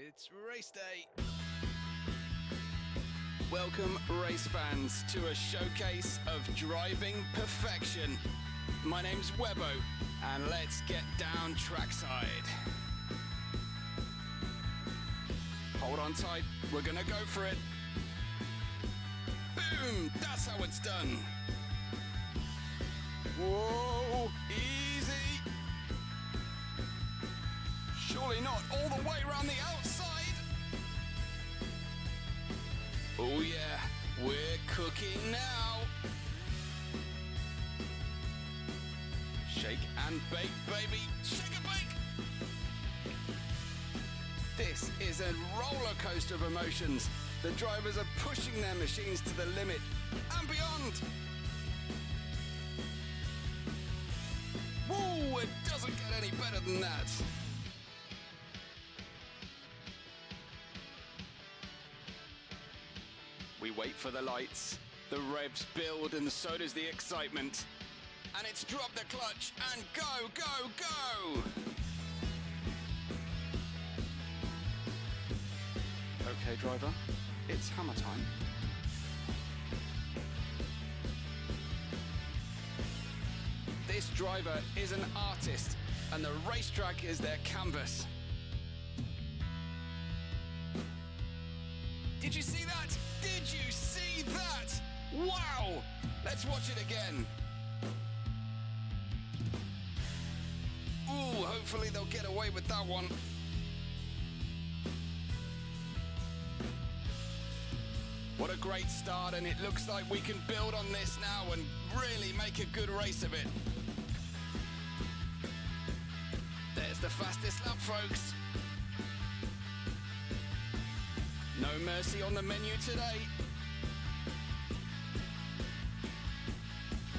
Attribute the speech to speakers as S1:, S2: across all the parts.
S1: It's race day. Welcome, race fans, to a showcase of driving perfection. My name's Webbo, and let's get down trackside. Hold on tight, we're gonna go for it. Boom, that's how it's done. Whoa, easy. Surely not all the way around the outside. Oh yeah, we're cooking now. Shake and bake, baby, shake and bake. This is a roller coaster of emotions. The drivers are pushing their machines to the limit and beyond. Woo, it doesn't get any better than that. We wait for the lights, the revs build and so does the excitement. And it's drop the clutch and go, go, go! Okay, driver, it's hammer time. This driver is an artist and the racetrack is their canvas. Did you see that? Did you see that? Wow! Let's watch it again. Ooh, hopefully they'll get away with that one. What a great start, and it looks like we can build on this now and really make a good race of it. There's the fastest lap, folks. No mercy on the menu today.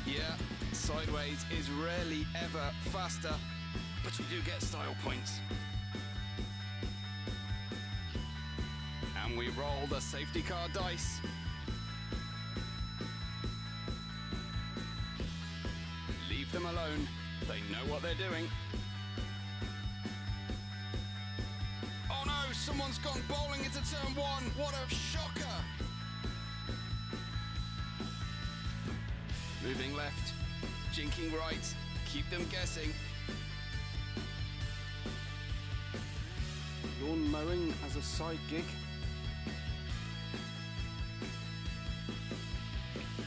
S1: Yeah, sideways is rarely ever faster, but you do get style points. And we roll the safety car dice. Leave them alone, they know what they're doing. Oh no, someone's gone bowling into turn one, what a shocker! Moving left, jinking right, keep them guessing. Lawn mowing as a side gig.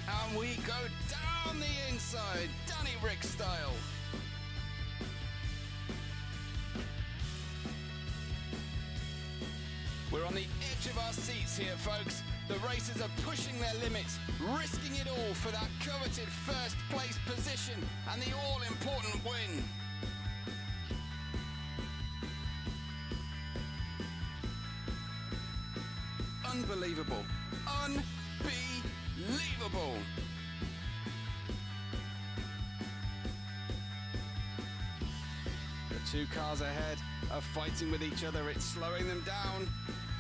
S1: And we go down the inside, Danny Rick style. We're on the edge of our seats here, folks. The racers are pushing their limits, risking it all for that coveted first place position and the all-important win. Unbelievable. Unbelievable. The two cars ahead are fighting with each other. It's slowing them down.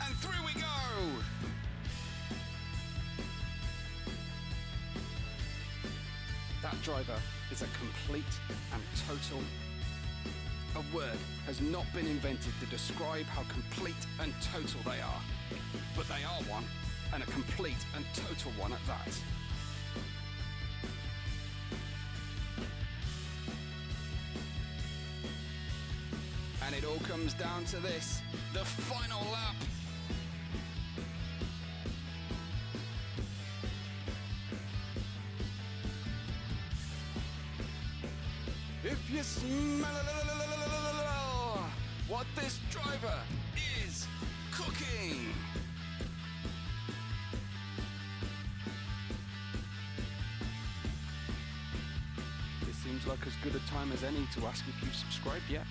S1: And through we go! That driver is a complete and total. A word has not been invented to describe how complete and total they are. But they are one, and a complete and total one at that. And it all comes down to this, the final lap. If you smell what this driver is cooking. This seems like as good a time as any to ask if you've subscribed yet.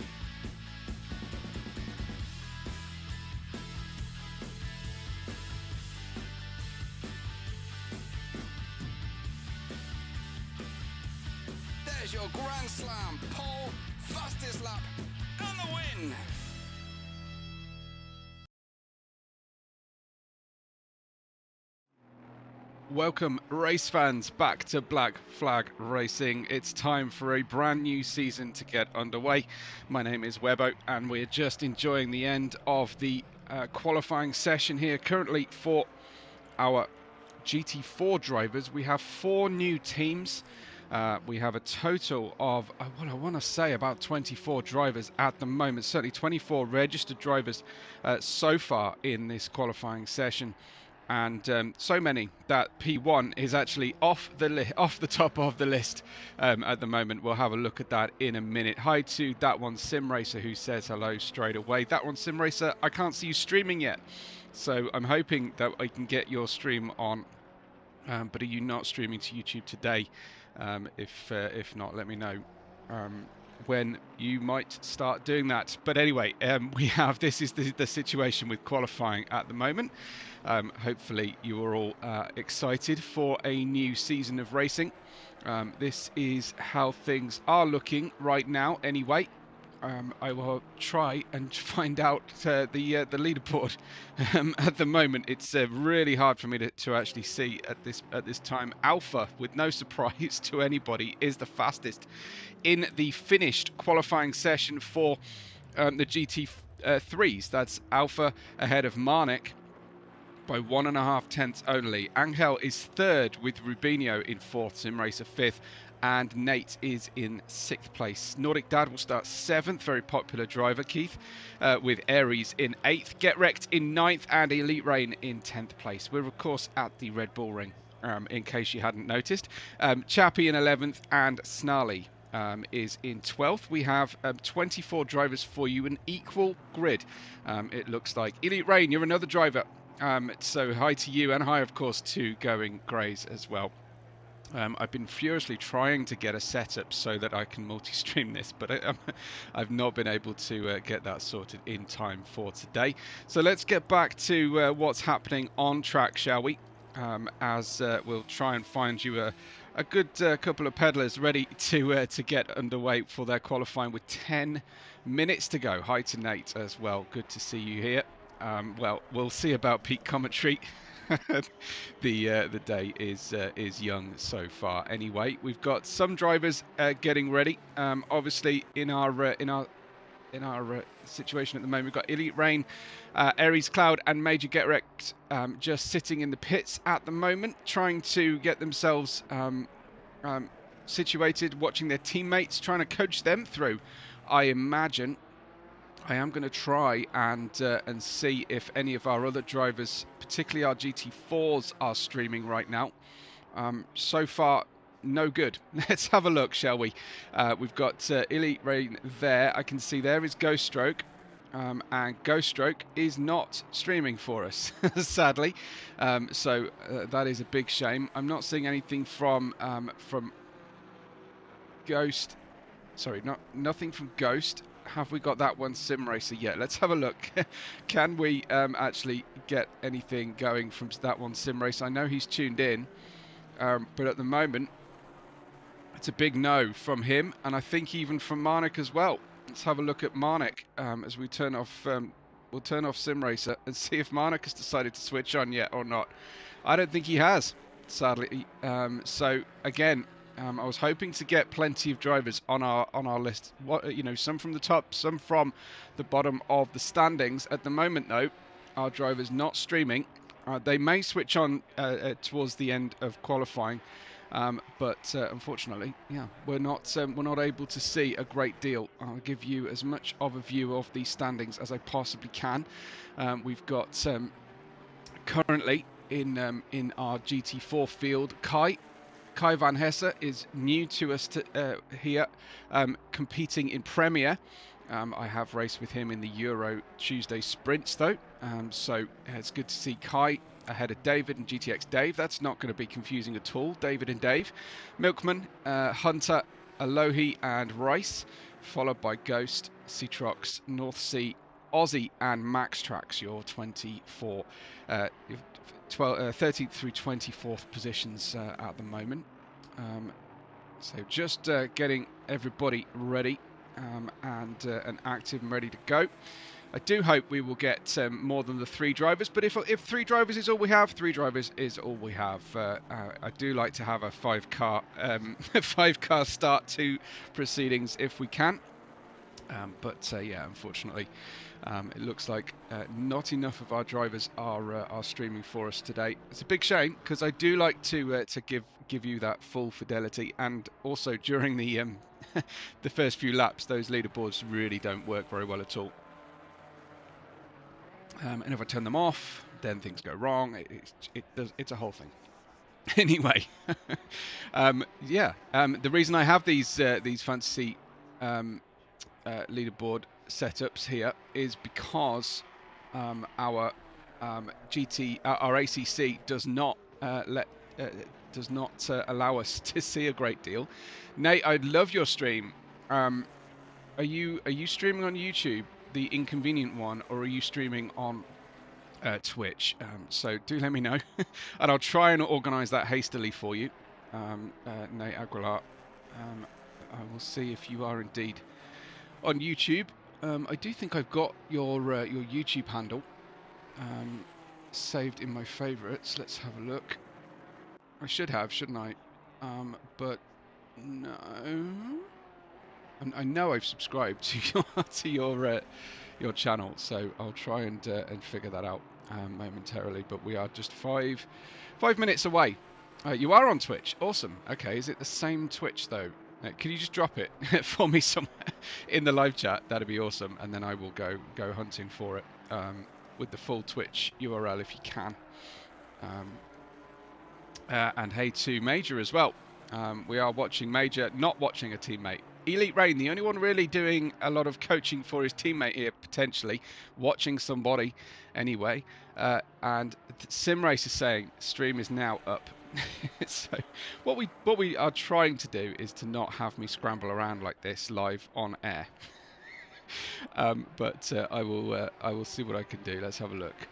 S1: Your Grand Slam pole, fastest lap, and the win! Welcome, race fans, back to Black Flag Racing. It's time for a brand new season to get underway. My name is Webbo, and we're just enjoying the end of the
S2: qualifying session here currently for our GT4 drivers. We have 4 new teams. We have a total of, what I want to say, about 24 drivers at the moment. Certainly 24 registered drivers so far in this qualifying session. And so many that P1 is actually off the top of the list at the moment. We'll have a look at that in a minute. Hi to that one Simracer, who says hello straight away. That one Simracer, I can't see you streaming yet, so I'm hoping that I can get your stream on. But are you not streaming to YouTube today? If not, let me know when you might start doing that. But anyway, this is the situation with qualifying at the moment. Hopefully you are all excited for a new season of racing. This is how things are looking right now anyway. I will try and find out the leaderboard. At the moment, it's really hard for me to actually see at this time. Alpha, with no surprise to anybody, is the fastest in the finished qualifying session for the GT3s. That's Alpha ahead of Marnik by 1.5 tenths only. Angel is third with Rubinho in fourth, Simracer fifth, and Nate is in 6th place. Nordic Dad will start 7th, very popular driver, Keith, with Aries in 8th, Get Wrecked in 9th, and Elite Rain in 10th place. We're, of course, at the Red Bull Ring, in case you hadn't noticed. Chappie in 11th, and Snarly is in 12th. We have 24 drivers for you, an equal grid, it looks like. Elite Rain, you're another driver. So hi to you, and hi, of course, to Going Greys as well. I've been furiously trying to get a setup so that I can multi-stream this, but I've not been able to get that sorted in time for today. So let's get back to what's happening on track, shall we? As we'll try and find you a good couple of pedalers ready to get underway for their qualifying with 10 minutes to go. Hi to Nate as well. Good to see you here. Well, we'll see about peak commentary. The day is young so far. Anyway, we've got some drivers getting ready. Obviously, in our situation at the moment, we've got Elite Rain, Aries Cloud, and Major Get Wrecked just sitting in the pits at the moment, trying to get themselves situated, watching their teammates, trying to coach them through. I imagine I am going to try and see if any of our other drivers, particularly our GT4s, are streaming right now. So far, no good. Let's have a look, shall we? We've got Elite Rain there. I can see there is Ghost Stroke, and Ghost Stroke is not streaming for us, sadly. So that is a big shame. I'm not seeing anything from Ghost. Sorry, nothing from Ghost. Have we got that one Simracer yet? Let's have a look. Can we actually get anything going from that one Simracer? I know he's tuned in, but at the moment it's a big no from him, and I think even from Marnik as well. Let's have a look at Marnik as we turn off. We'll turn off Simracer and see if Marnik has decided to switch on yet or not. I don't think he has, sadly. So again, I was hoping to get plenty of drivers on our list. Some from the top, some from the bottom of the standings. At the moment, though, our drivers not streaming. They may switch on towards the end of qualifying, but unfortunately, yeah, we're not able to see a great deal. I'll give you as much of a view of these standings as I possibly can. We've got currently in our GT4 field, Kai van Hesse is new to us here, competing in Premier. I have raced with him in the Euro Tuesday sprints, though, so it's good to see Kai ahead of David and GTX Dave. That's not going to be confusing at all, David and Dave. Milkman, Hunter, Alohi and Rice, followed by Ghost, Citrox, North Sea, Aussie and Max Tracks, your 13th through 24th positions at the moment. So just getting everybody ready and active and ready to go. I do hope we will get more than the 3 drivers, but if 3 drivers is all we have, 3 drivers is all we have. I do like to have a 5-car start to proceedings if we can. But yeah, unfortunately, It looks like not enough of our drivers are streaming for us today. It's a big shame because I do like to give you that full fidelity, and also during the the first few laps, those leaderboards really don't work very well at all. And if I turn them off, then things go wrong. It's a whole thing. Anyway, yeah. The reason I have these fancy leaderboard setups here is because our our ACC does not allow us to see a great deal. Nate, I love your stream. Are you streaming on YouTube, the inconvenient one, or are you streaming on Twitch? So do let me know, and I'll try and organise that hastily for you. Nate Aguilar, I will see if you are indeed on YouTube. I do think I've got your YouTube handle saved in my favourites. Let's have a look. I should have, shouldn't I? But no. I know I've subscribed to your channel, so I'll try and figure that out momentarily. But we are just five minutes away. You are on Twitch. Awesome. Okay, is it the same Twitch though? Can you just drop it for me somewhere in the live chat? That'd be awesome, and then I will go hunting for it with the full Twitch URL if you can. And hey to Major as well. We are watching Major, not watching a teammate. Elite Rain, the only one really doing a lot of coaching for his teammate here, potentially watching somebody anyway. And Simrace is saying stream is now up. So what we are trying to do is to not have me scramble around like this live on air. But I will see what I can do. Let's have a look.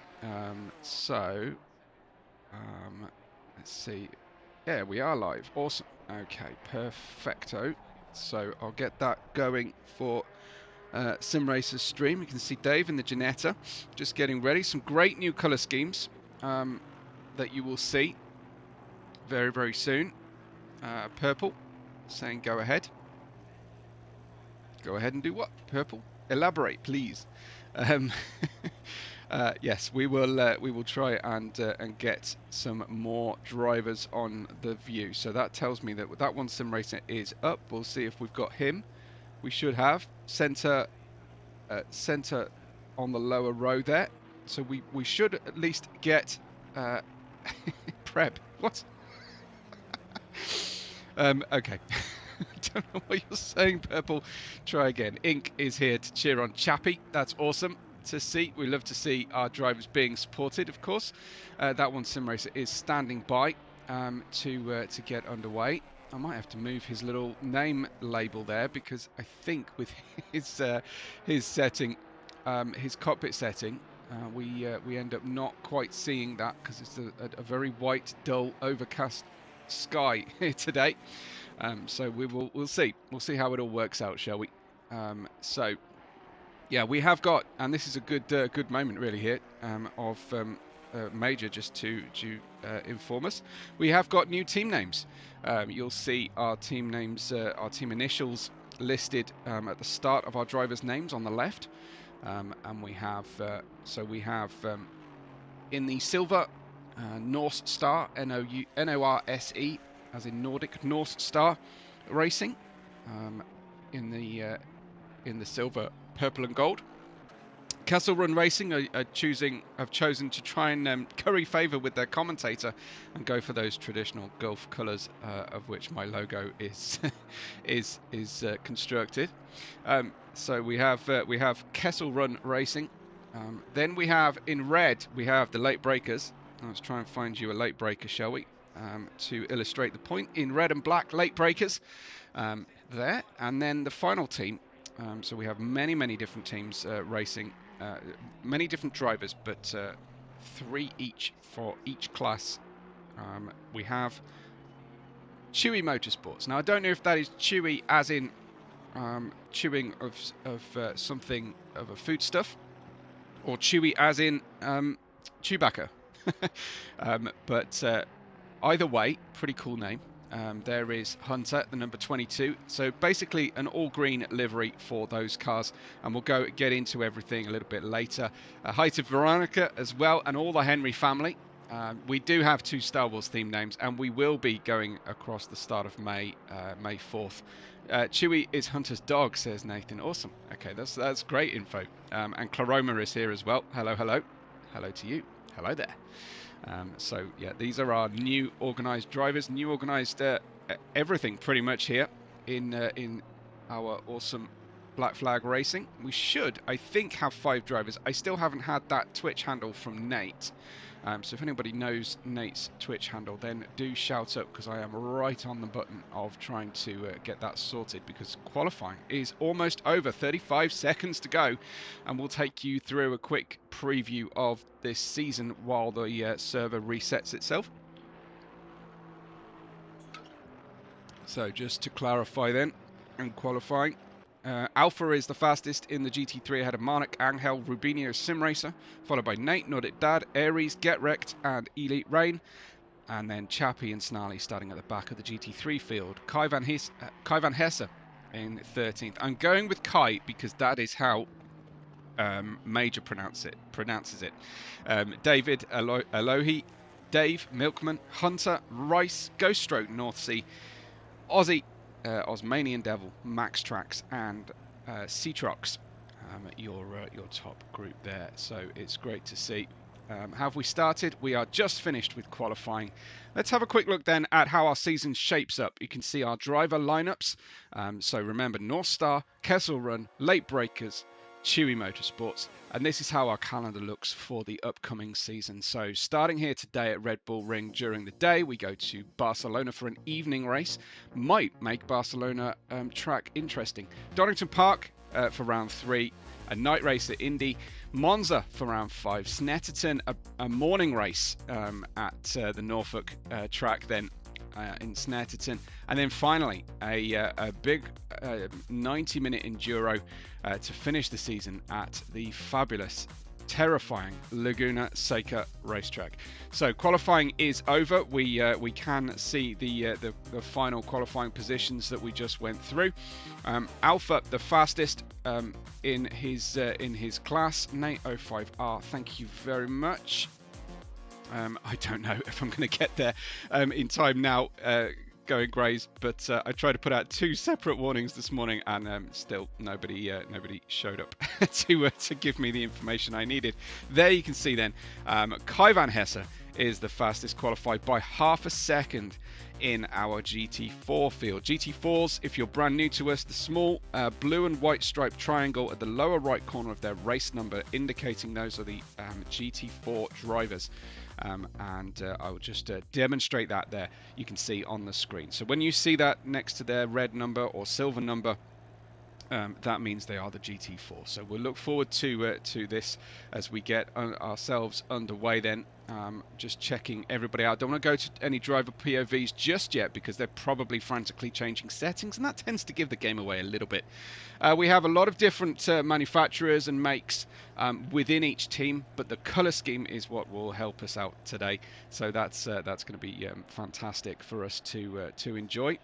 S2: Let's see. Yeah, we are live. Awesome. Okay, perfecto. So I'll get that going for SimRacer's stream. You can see Dave in the Janetta just getting ready. Some great new colour schemes that you will see very, very soon. Purple saying go ahead. Go ahead and do what? Purple? Elaborate, please. Yes, we will try and get some more drivers on the view. So that tells me that that one sim racer is up. We'll see if we've got him. We should have center on the lower row there. So we should at least get prep. What? Okay. Don't know what you're saying, Purple. Try again. Ink is here to cheer on Chappie. That's awesome to see. We love to see our drivers being supported, of course. That one sim racer is standing by to get underway. I might have to move his little name label there because I think with his setting, his cockpit setting, we end up not quite seeing that because it's a very white, dull, overcast sky here today. So we'll see. We'll see how it all works out, shall we? So yeah, we have got, and this is a good moment really here of Major just to inform us. We have got new team names. You'll see our team names, our team initials listed at the start of our drivers' names on the left, and we have in the silver Norse Star, N-O-R-S-E, as in Nordic, Norse Star Racing. In the silver, purple and gold. Castle Run Racing have chosen to try and curry favour with their commentator and go for those traditional Gulf colours, of which my logo is constructed. So we have Kessel Run Racing. Then we have in red we have the late breakers. Let's try and find you a late breaker, shall we? To illustrate the point, in red and black, late breakers there. And then the final team. So we have many different teams racing, many different drivers, but 3 each for each class. We have Chewy Motorsports. Now I don't know if that is chewy as in chewing of something of a foodstuff, or chewy as in Chewbacca. But either way, pretty cool name. There is Hunter, the number 22. So basically an all green livery for those cars, and we'll get into everything a little bit later. Hi to Veronica as well, and all the Henry family. We do have 2 Star Wars themed names, and we will be going across the start of May, May 4th. Chewie is Hunter's dog, says Nathan. Awesome. Okay, that's great info. And Claroma is here as well. Hello, hello. Hello to you. Hello there. So yeah, these are our new organised drivers, new organised everything pretty much here in our awesome Black Flag Racing. We should, I think, have 5 drivers. I still haven't had that Twitch handle from Nate. So if anybody knows Nate's Twitch handle, then do shout up, because I am right on the button of trying to get that sorted, because qualifying is almost over. 35 seconds to go, and we'll take you through a quick preview of this season while the server resets itself. So just to clarify then, in qualifying, Alpha is the fastest in the GT3 ahead of Marnik, Angel, Rubinho, Simracer, followed by Nate, Nordic Dad, Aries, Get Wrecked, and Elite Rain. And then Chappie and Snarly starting at the back of the GT3 field. Kai van Hesse in 13th. I'm going with Kai because that is how Major pronounces it. David Alohi, Dave, Milkman, Hunter, Rice, Ghost Stroke, North Sea, Aussie, Osmanian Devil, Max Trax, and Citrox, your top group there. So it's great to see. Have we started? We are just finished with qualifying. Let's have a quick look then at how our season shapes up. You can see our driver lineups. So remember, North Star, Kessel Run, Late Breakers, Chewy Motorsports, and this is how our calendar looks for the upcoming season. So starting here today at Red Bull Ring during the day, we go to Barcelona for an evening race. Might make Barcelona track interesting. Donington Park for round 3, a night race at Indy, Monza for round 5, Snetterton a morning race at the Norfolk track then in Snetterton, and then finally a big 90-minute enduro to finish the season at the fabulous, terrifying Laguna Seca racetrack. So qualifying is over. We can see the final qualifying positions that we just went through. Alpha, the fastest in his class, Nate 05R. Thank you very much. I don't know if I'm going to get there in time now, going greys, but I tried to put out 2 separate warnings this morning, and still nobody showed up to give me the information I needed. There you can see then, Kai van Hesse is the fastest, qualified by half a second in our GT4 field. GT4s, if you're brand new to us, the small blue and white striped triangle at the lower right corner of their race number, indicating those are the GT4 drivers. And I will just demonstrate that there. You can see on the screen. So when you see that next to their red number or silver number, that means they are the GT4. So we'll look forward to this as we get ourselves underway then. Just checking everybody out. Don't want to go to any driver POVs just yet because they're probably frantically changing settings, and that tends to give the game away a little bit. We have a lot of different manufacturers and makes within each team, but the color scheme is what will help us out today. So that's going to be fantastic for us to enjoy.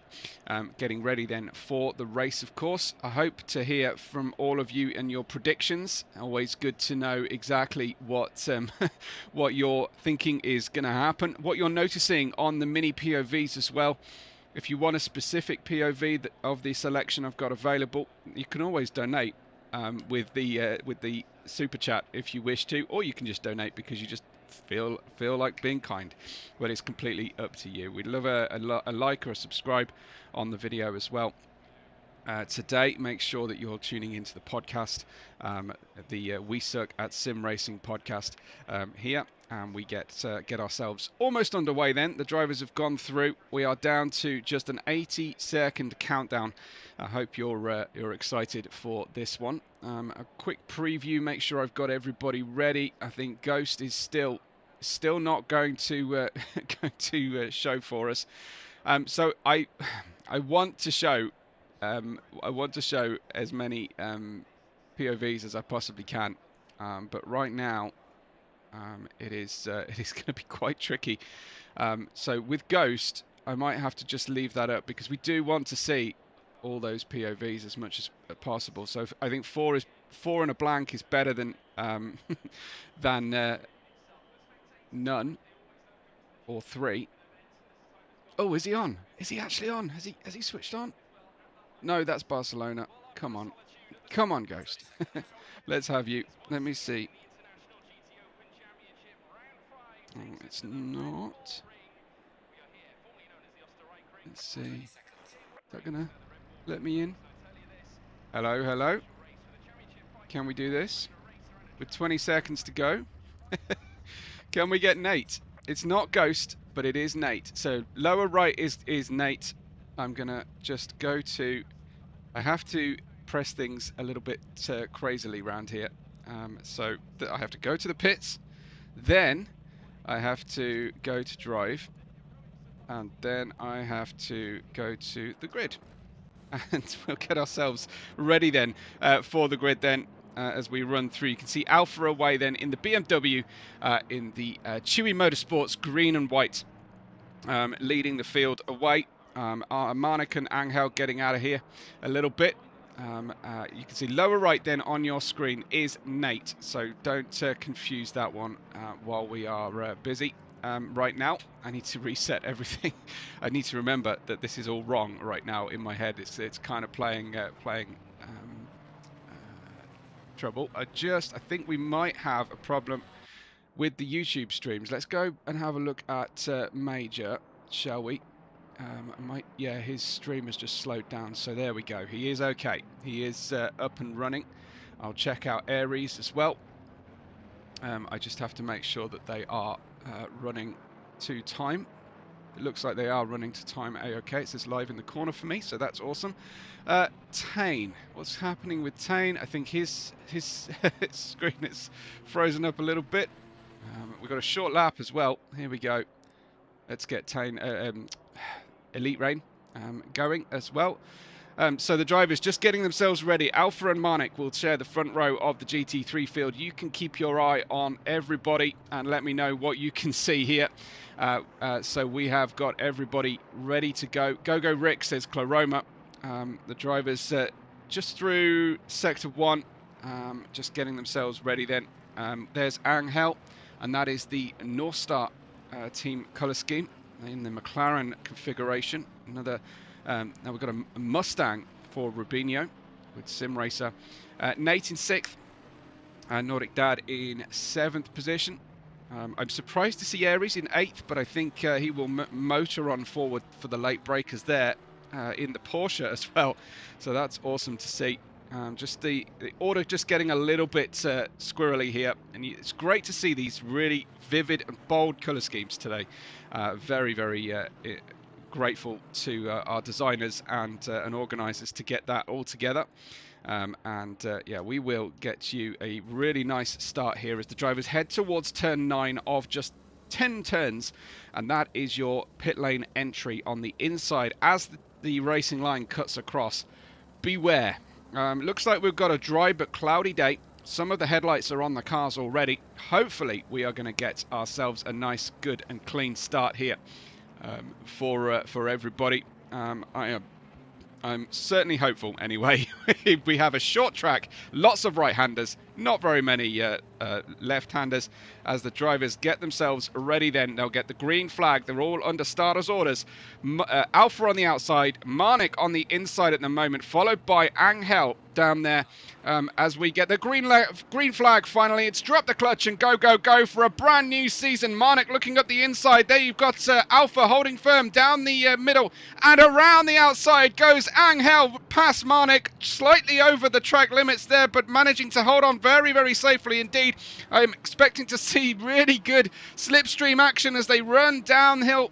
S2: Getting ready then for the race, of course. I hope to hear from all of you and your predictions. Always good to know exactly what what you're thinking is going to happen, what you're noticing on the mini POVs as well. If you want a specific POV of the selection I've got available, you can always donate with the super chat if you wish to, or you can just donate because you just feel like being kind. But it's completely up to you. We'd love a like or a subscribe on the video as well. Today, make sure that you're tuning into the podcast, the We Suck at Sim Racing podcast here, and we get ourselves almost underway then. The drivers have gone through. We are down to just an 80-second countdown. I hope you're excited for this one. A quick preview, make sure I've got everybody ready. I think Ghost is still not going to show for us. So I want to show as many POVs as I possibly can, but right now it is going to be quite tricky. So with Ghost, I might have to just leave that up because we do want to see all those POVs as much as possible. So I think 4 and a blank is better than than none or 3. Oh, is he on? Is he actually on? Has he switched on? No, that's Barcelona. Come on. Come on, Ghost. Let's have you. Let me see. Oh, it's not. Let's see. Is that gonna let me in? Hello, hello. Can we do this? With 20 seconds to go. Can we get Nate? It's not Ghost, but it is Nate. So lower right is Nate. I'm gonna just go to... I have to press things a little bit crazily around here. So I have to go to the pits. Then I have to go to drive. And then I have to go to the grid. And we'll get ourselves ready then for the grid then. As we run through, you can see Alpha away then in the BMW in the Chewy Motorsports green and white, leading the field away. Marnik and Angel getting out of here a little bit. You can see lower right then on your screen is Nate, so don't confuse that one while we are busy. Right now, I need to reset everything. I need to remember that this is all wrong right now in my head. It's kind of playing trouble. I think we might have a problem with the YouTube streams. Let's go and have a look at Major, shall we? Yeah, his stream has just slowed down, so there we go. He is okay. He is up and running. I'll check out Aries as well. I just have to make sure that they are running to time. It looks like they are running to time A-OK. It says live in the corner for me, so that's awesome. Tane, what's happening with Tane? I think his screen is frozen up a little bit. We've got a short lap as well. Here we go. Let's get Tane, Elite Rain going as well. So the drivers just getting themselves ready. Alpha and Marnik will share the front row of the GT3 field. You can keep your eye on everybody and let me know what you can see here. So we have got everybody ready to go. Go Rick, says Claroma. The drivers just through sector 1, just getting themselves ready then. There's Angel, and that is the North Star team colour scheme in the McLaren configuration. Another... now we've got a Mustang for Rubinho with Simracer. Nate in 6th. Nordic Dad in 7th position. I'm surprised to see Aries in 8th, but I think he will motor on forward for the late breakers there in the Porsche as well. So that's awesome to see. Just the order just getting a little bit squirrely here. And it's great to see these really vivid and bold colour schemes today. Very, very... grateful to our designers and organisers to get that all together. Yeah, we will get you a really nice start here as the drivers head towards turn 9 of just 10 turns, and that is your pit lane entry on the inside as the racing line cuts across. Beware. Looks like we've got a dry but cloudy day. Some of the headlights are on the cars already. Hopefully we are going to get ourselves a nice, good and clean start here. For everybody. I'm certainly hopeful anyway. We have a short track, lots of right-handers, not very many left-handers. As the drivers get themselves ready then, they'll get the green flag. They're all under starters orders. Alpha on the outside, Marnik on the inside at the moment, followed by Angel down there. As we get the green flag finally, it's drop the clutch and go for a brand new season. Marnik looking at the inside. There you've got Alpha holding firm down the middle, and around the outside goes Angel past Marnik, slightly over the track limits there, but managing to hold on very, very safely indeed. I'm expecting to see really good slipstream action as they run downhill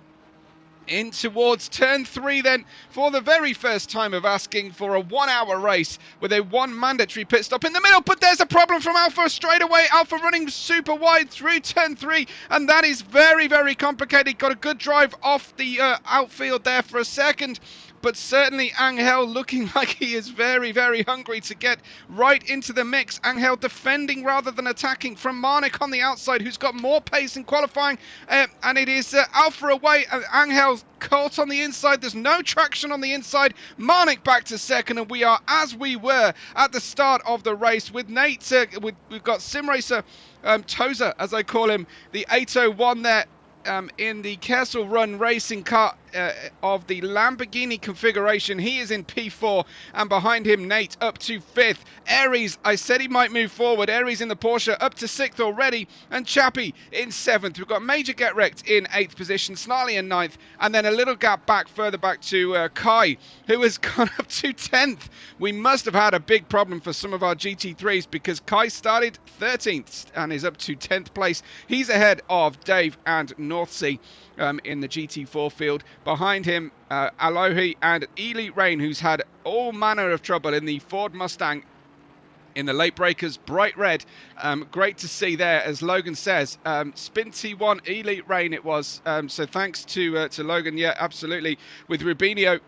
S2: in towards turn 3 then, for the very first time of asking for a 1-hour race with a 1 mandatory pit stop in the middle. But there's a problem from Alpha straight away. Alpha running super wide through turn 3, and that is very, very complicated. Got a good drive off the outfield there for a second, but certainly Angel looking like he is very, very hungry to get right into the mix. Angel defending rather than attacking from Marnik on the outside, who's got more pace in qualifying, and it is Alpha away. Angel's caught on the inside. There's no traction on the inside. Marnik back to second, and we are as we were at the start of the race with Nate. We've got Simracer Tozer, as I call him, the 801 there. In the Kessel Run racing car of the Lamborghini configuration. He is in P4, and behind him Nate up to 5th. Aries, I said he might move forward. Aries in the Porsche up to 6th already, and Chappie in 7th. We've got Major Get Wrecked in 8th position, Snarly in 9th, and then a little gap back, further back to Kai, who has gone up to 10th. We must have had a big problem for some of our GT3s, because Kai started 13th and is up to 10th place. He's ahead of Dave and North Sea in the GT4 field. Behind him, Alohi and Elite Rain, who's had all manner of trouble in the Ford Mustang in the late breakers, bright red. Great to see there, as Logan says. Spin T1 Elite Rain it was. So thanks to Logan. Yeah, absolutely. With Rubinho,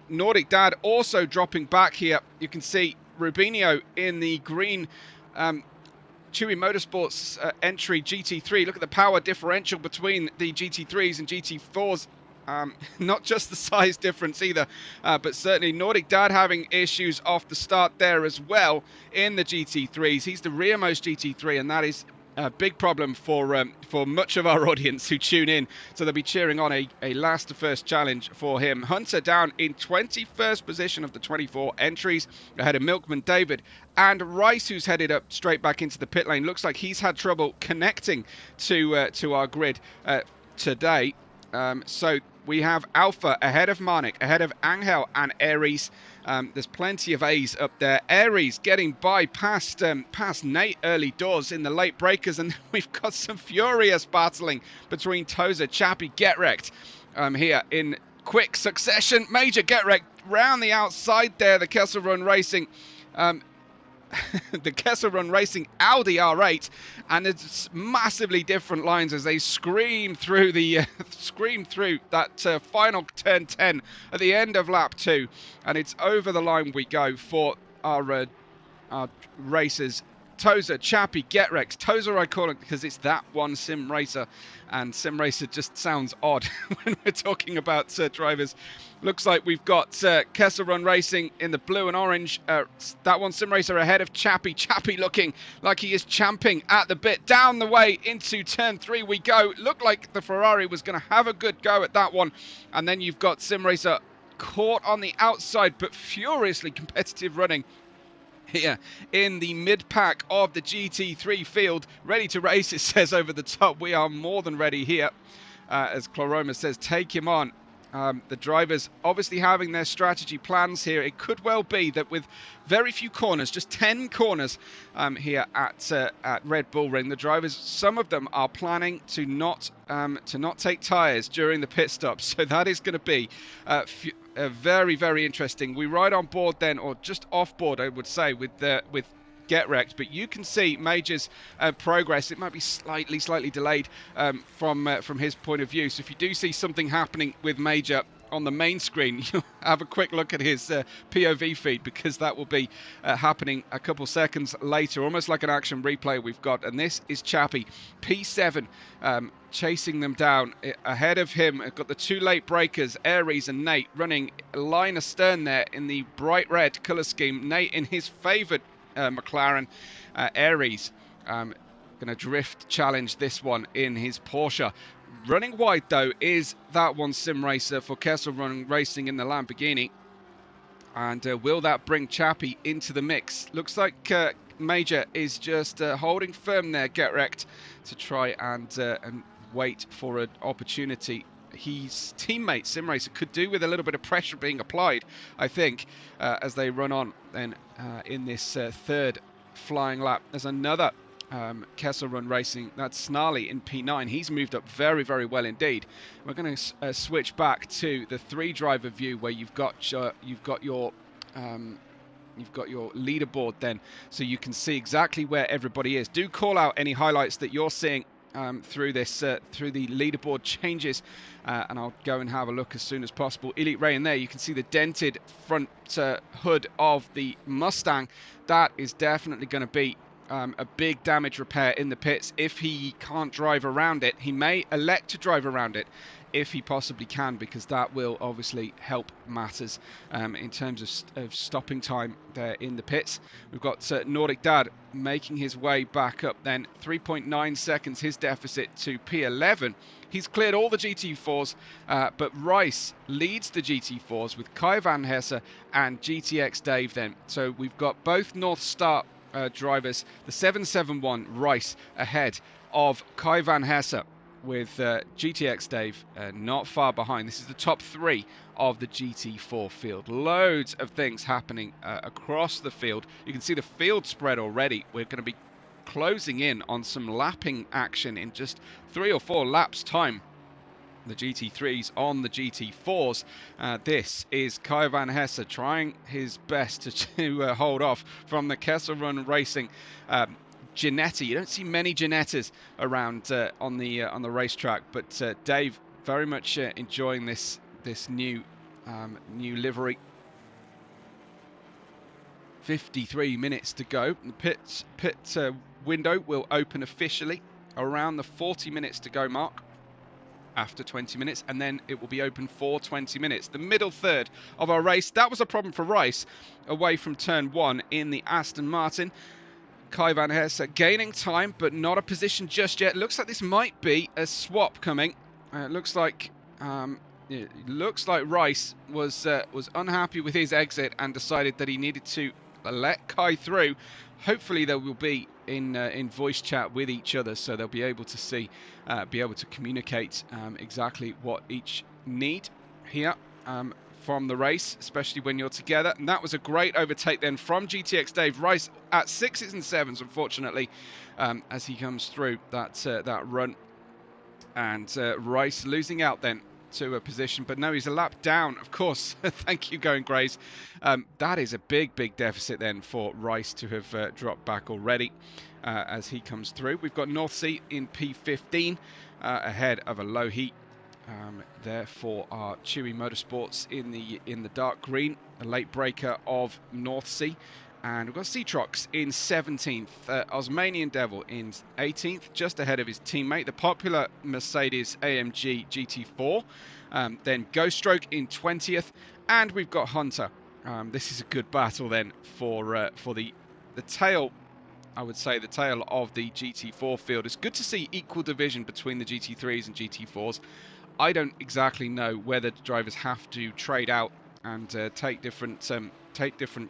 S2: Nordic Dad also dropping back here. You can see Rubinho in the green Chewy Motorsports entry GT3. Look at the power differential between the GT3s and GT4s. Not just the size difference either, but certainly Nordic Dad having issues off the start there as well in the GT3s. He's the rearmost GT3, and that is a big problem for much of our audience who tune in, so they'll be cheering on a last to first challenge for him. Hunter down in 21st position of the 24 entries, ahead of Milkman David, and Rice, who's headed up straight back into the pit lane. Looks like he's had trouble connecting to our grid today. So we have Alpha ahead of Marnik, ahead of Angel and Aries. There's plenty of A's up there. Aries getting by past Nate early doors in the late breakers, and we've got some furious battling between Tozer, Chappie, Get Wrecked here in quick succession. Major Get Wrecked round the outside there. The Kessel Run Racing the Kessel Run Racing Audi R8, and it's massively different lines as they scream through the that final turn 10 at the end of lap 2, and it's over the line we go for our racers. Tozer, Chappie, Get Wrecked. Tozer I call it because it's that one sim racer, and sim racer just sounds odd when we're talking about drivers. Looks like we've got Kessel Run Racing in the blue and orange. That one sim racer ahead of Chappie. Chappie looking like he is champing at the bit. Down the way into turn 3 we go. Looked like the Ferrari was going to have a good go at that one, and then you've got sim racer caught on the outside, but furiously competitive running here in the mid-pack of the GT3 field. Ready to race, it says over the top. We are more than ready here. As Chloroma says, take him on. The drivers obviously having their strategy plans here. It could well be that with very few corners, just 10 corners here at Red Bull Ring, the drivers, some of them are planning to not take tyres during the pit stops. So that is going to be very, very interesting. We ride on board then, or just off board, I would say, with Get Wrecked, but you can see Major's progress. It might be slightly delayed from his point of view. So if you do see something happening with Major on the main screen, you'll have a quick look at his POV feed, because that will be happening a couple seconds later, almost like an action replay we've got. And this is Chappie, P7, chasing them down. Ahead of him, I've got the two late breakers, Aries and Nate, running line astern there in the bright red colour scheme. Nate in his favoured McLaren. Aries going to drift challenge this one in his Porsche. Running wide though is that one sim racer for Kessel Run Racing in the Lamborghini, and will that bring Chappie into the mix? Looks like Major is just holding firm there, Get Wrecked, to try and wait for an opportunity. His teammate Simracer could do with a little bit of pressure being applied, I think, as they run on then in this third flying lap. There's another Kessel Run Racing, that's Snarly in P9. He's moved up very, very well indeed. We're going to switch back to the 3-driver view, where you've got your leaderboard then, so you can see exactly where everybody is. Do call out any highlights that you're seeing through this through the leaderboard changes, and I'll go and have a look as soon as possible. Elite Ray in there, you can see the dented front hood of the Mustang. That is definitely going to be a big damage repair in the pits. If he can't drive around it, he may elect to drive around it if he possibly can, because that will obviously help matters in terms of stopping time there in the pits. We've got Nordic Dad making his way back up then, 3.9 seconds his deficit to P11. He's cleared all the GT4s, but Rice leads the GT4s with Kai Van Hesse and GTX Dave then. So we've got both North Star drivers, the 771 Rice ahead of Kai Van Hesse, with GTX Dave not far behind. This is the top three of the GT4 field. Loads of things happening across the field. You can see the field spread already. We're going to be closing in on some lapping action in just 3 or 4 laps time. The GT3s on the GT4s. This is Kai Van Hesse trying his best to hold off from the Kessel Run Racing Ginetti. You don't see many Ginettas around on the racetrack, but Dave very much enjoying this new livery. 53 minutes to go. The pit window will open officially around the 40 minutes to go mark, after 20 minutes, and then it will be open for 20 minutes. The middle third of our race, that was a problem for Rice away from turn 1 in the Aston Martin. Kai Van Hesse gaining time, but not a position just yet. Looks like this might be a swap coming. It looks like Rice was unhappy with his exit and decided that he needed to let Kai through. Hopefully they will be in voice chat with each other, so they'll be able to see, be able to communicate exactly what each need here from the race, especially when you're together. And that was a great overtake then from GTX Dave. Rice at 6s and 7s, unfortunately, as he comes through that run, and Rice losing out then to a position, but no, he's a lap down, of course. Thank you, Going Grays. That is a big deficit then for Rice to have dropped back already as he comes through. We've got North Sea in P15 ahead of a low heat there for our Chewy Motorsports in the dark green, a late breaker of North Sea. And we've got Cetrox in 17th, Osmanian Devil in 18th, just ahead of his teammate, the popular Mercedes AMG GT4. Then Ghost Stroke in 20th, and we've got Hunter. This is a good battle then for the tail, I would say, the tail of the GT4 field. It's good to see equal division between the GT3s and GT4s. I don't exactly know whether drivers have to trade out and take different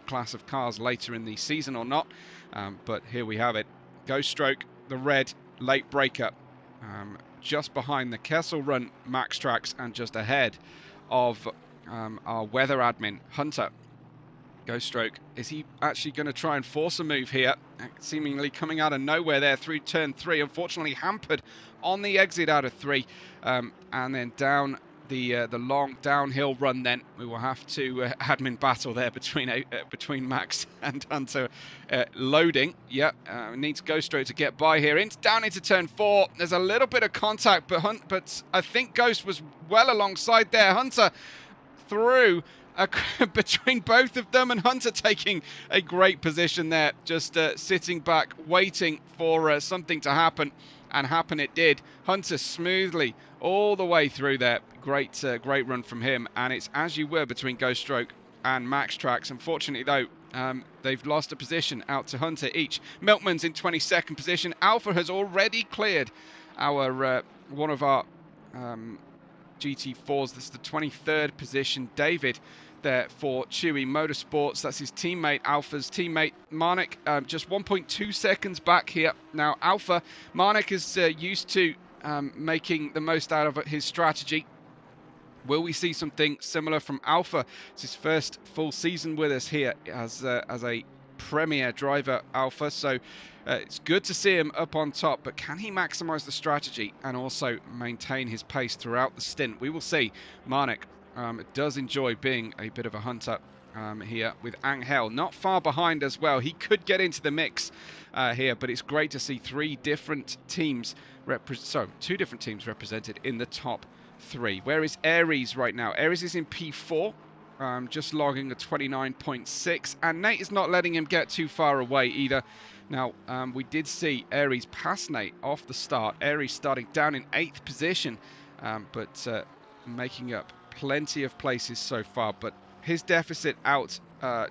S2: class of cars later in the season or not, but here we have it. Ghost Stroke, the red late breaker, just behind the Kessel Run Max Tracks and just ahead of our weather admin Hunter. Ghost Stroke, is he actually going to try and force a move here? Seemingly coming out of nowhere there through turn 3, unfortunately hampered on the exit out of 3, and then down the long downhill run. Then we will have to admin battle there between Max and Hunter. Loading, needs Ghost Stroke to get by here. Down into turn 4. There's a little bit of contact, but I think Ghost was well alongside there. Hunter through between both of them, and Hunter taking a great position there, just sitting back waiting for something to happen, and happen it did. Hunter smoothly all the way through there. Great run from him, and it's as you were between Ghost Stroke and Max Tracks. Unfortunately though, they've lost a position out to Hunter each. Milkman's in 22nd position. Alpha has already cleared our one of our GT4s. This is the 23rd position. David there for Chewy Motorsports. That's his teammate, Alpha's teammate, Marnik, just 1.2 seconds back here. Now, Alpha, Marnik is used to making the most out of his strategy. Will we see something similar from Alpha? It's his first full season with us here as a premier driver, Alpha. So it's good to see him up on top, but can he maximize the strategy and also maintain his pace throughout the stint? We will see. Marnik does enjoy being a bit of a hunter here with Angel not far behind as well. He could get into the mix here, but it's great to see 3 different teams so 2 different teams represented in the top 3. Where is Aries right now? Aries is in P4, just logging a 29.6, and Nate is not letting him get too far away either. Now, we did see Aries pass Nate off the start. Aries starting down in 8th position, but making up plenty of places so far. But his deficit out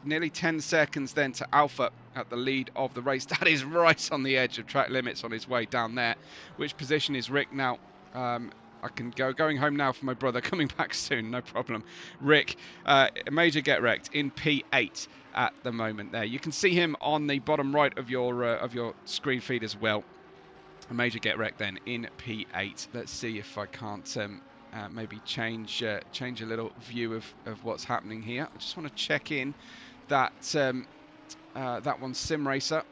S2: nearly 10 seconds then to Alpha at the lead of the race. That is right on the edge of track limits on his way down there. Which position is Rick now? I can going home now for my brother, coming back soon, no problem. Rick, major get wrecked in P8 at the moment there. You can see him on the bottom right of your screen feed as well. A major get wrecked then in P8. Let's see if I can't maybe change a little view of what's happening here. I just want to check in that that one Simracer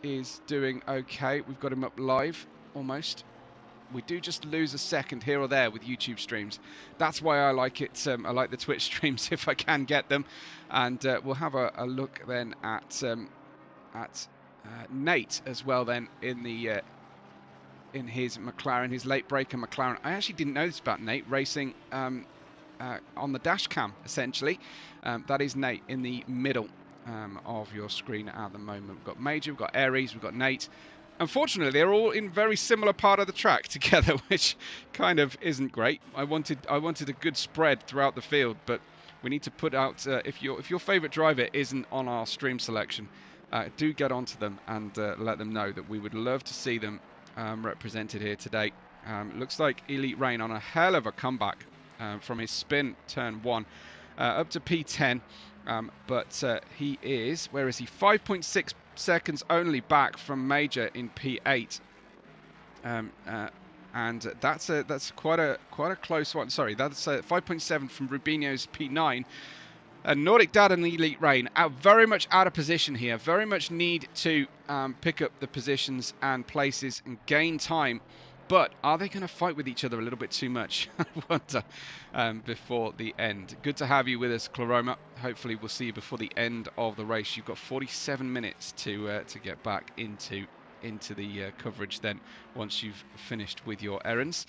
S2: is doing okay. We've got him up live almost. We do just lose a second here or there with YouTube streams. That's why I like it. I like the Twitch streams if I can get them. And we'll have a look then at Nate as well then in the in his McLaren, his late breaker McLaren. I actually didn't know this about Nate racing on the dash cam essentially. That is Nate in the middle of your screen at the moment. We've got Major, we've got Aries, we've got Nate. Unfortunately, they're all in very similar part of the track together, which kind of isn't great. I wanted a good spread throughout the field, but we need to put out if your favourite driver isn't on our stream selection, do get onto them and let them know that we would love to see them represented here today. Looks like Elite Rain on a hell of a comeback from his spin turn 1 up to P10, but he is, where is he? 5.6 seconds only back from Major in P8, and that's quite a close one. Sorry, that's 5.7 from Rubinho's P9. Nordic Dad and Elite Rain are very much out of position here. Very much need to pick up the positions and places and gain time. But are they going to fight with each other a little bit too much? I wonder before the end. Good to have you with us, Claroma. Hopefully we'll see you before the end of the race. You've got 47 minutes to get back into the coverage then once you've finished with your errands.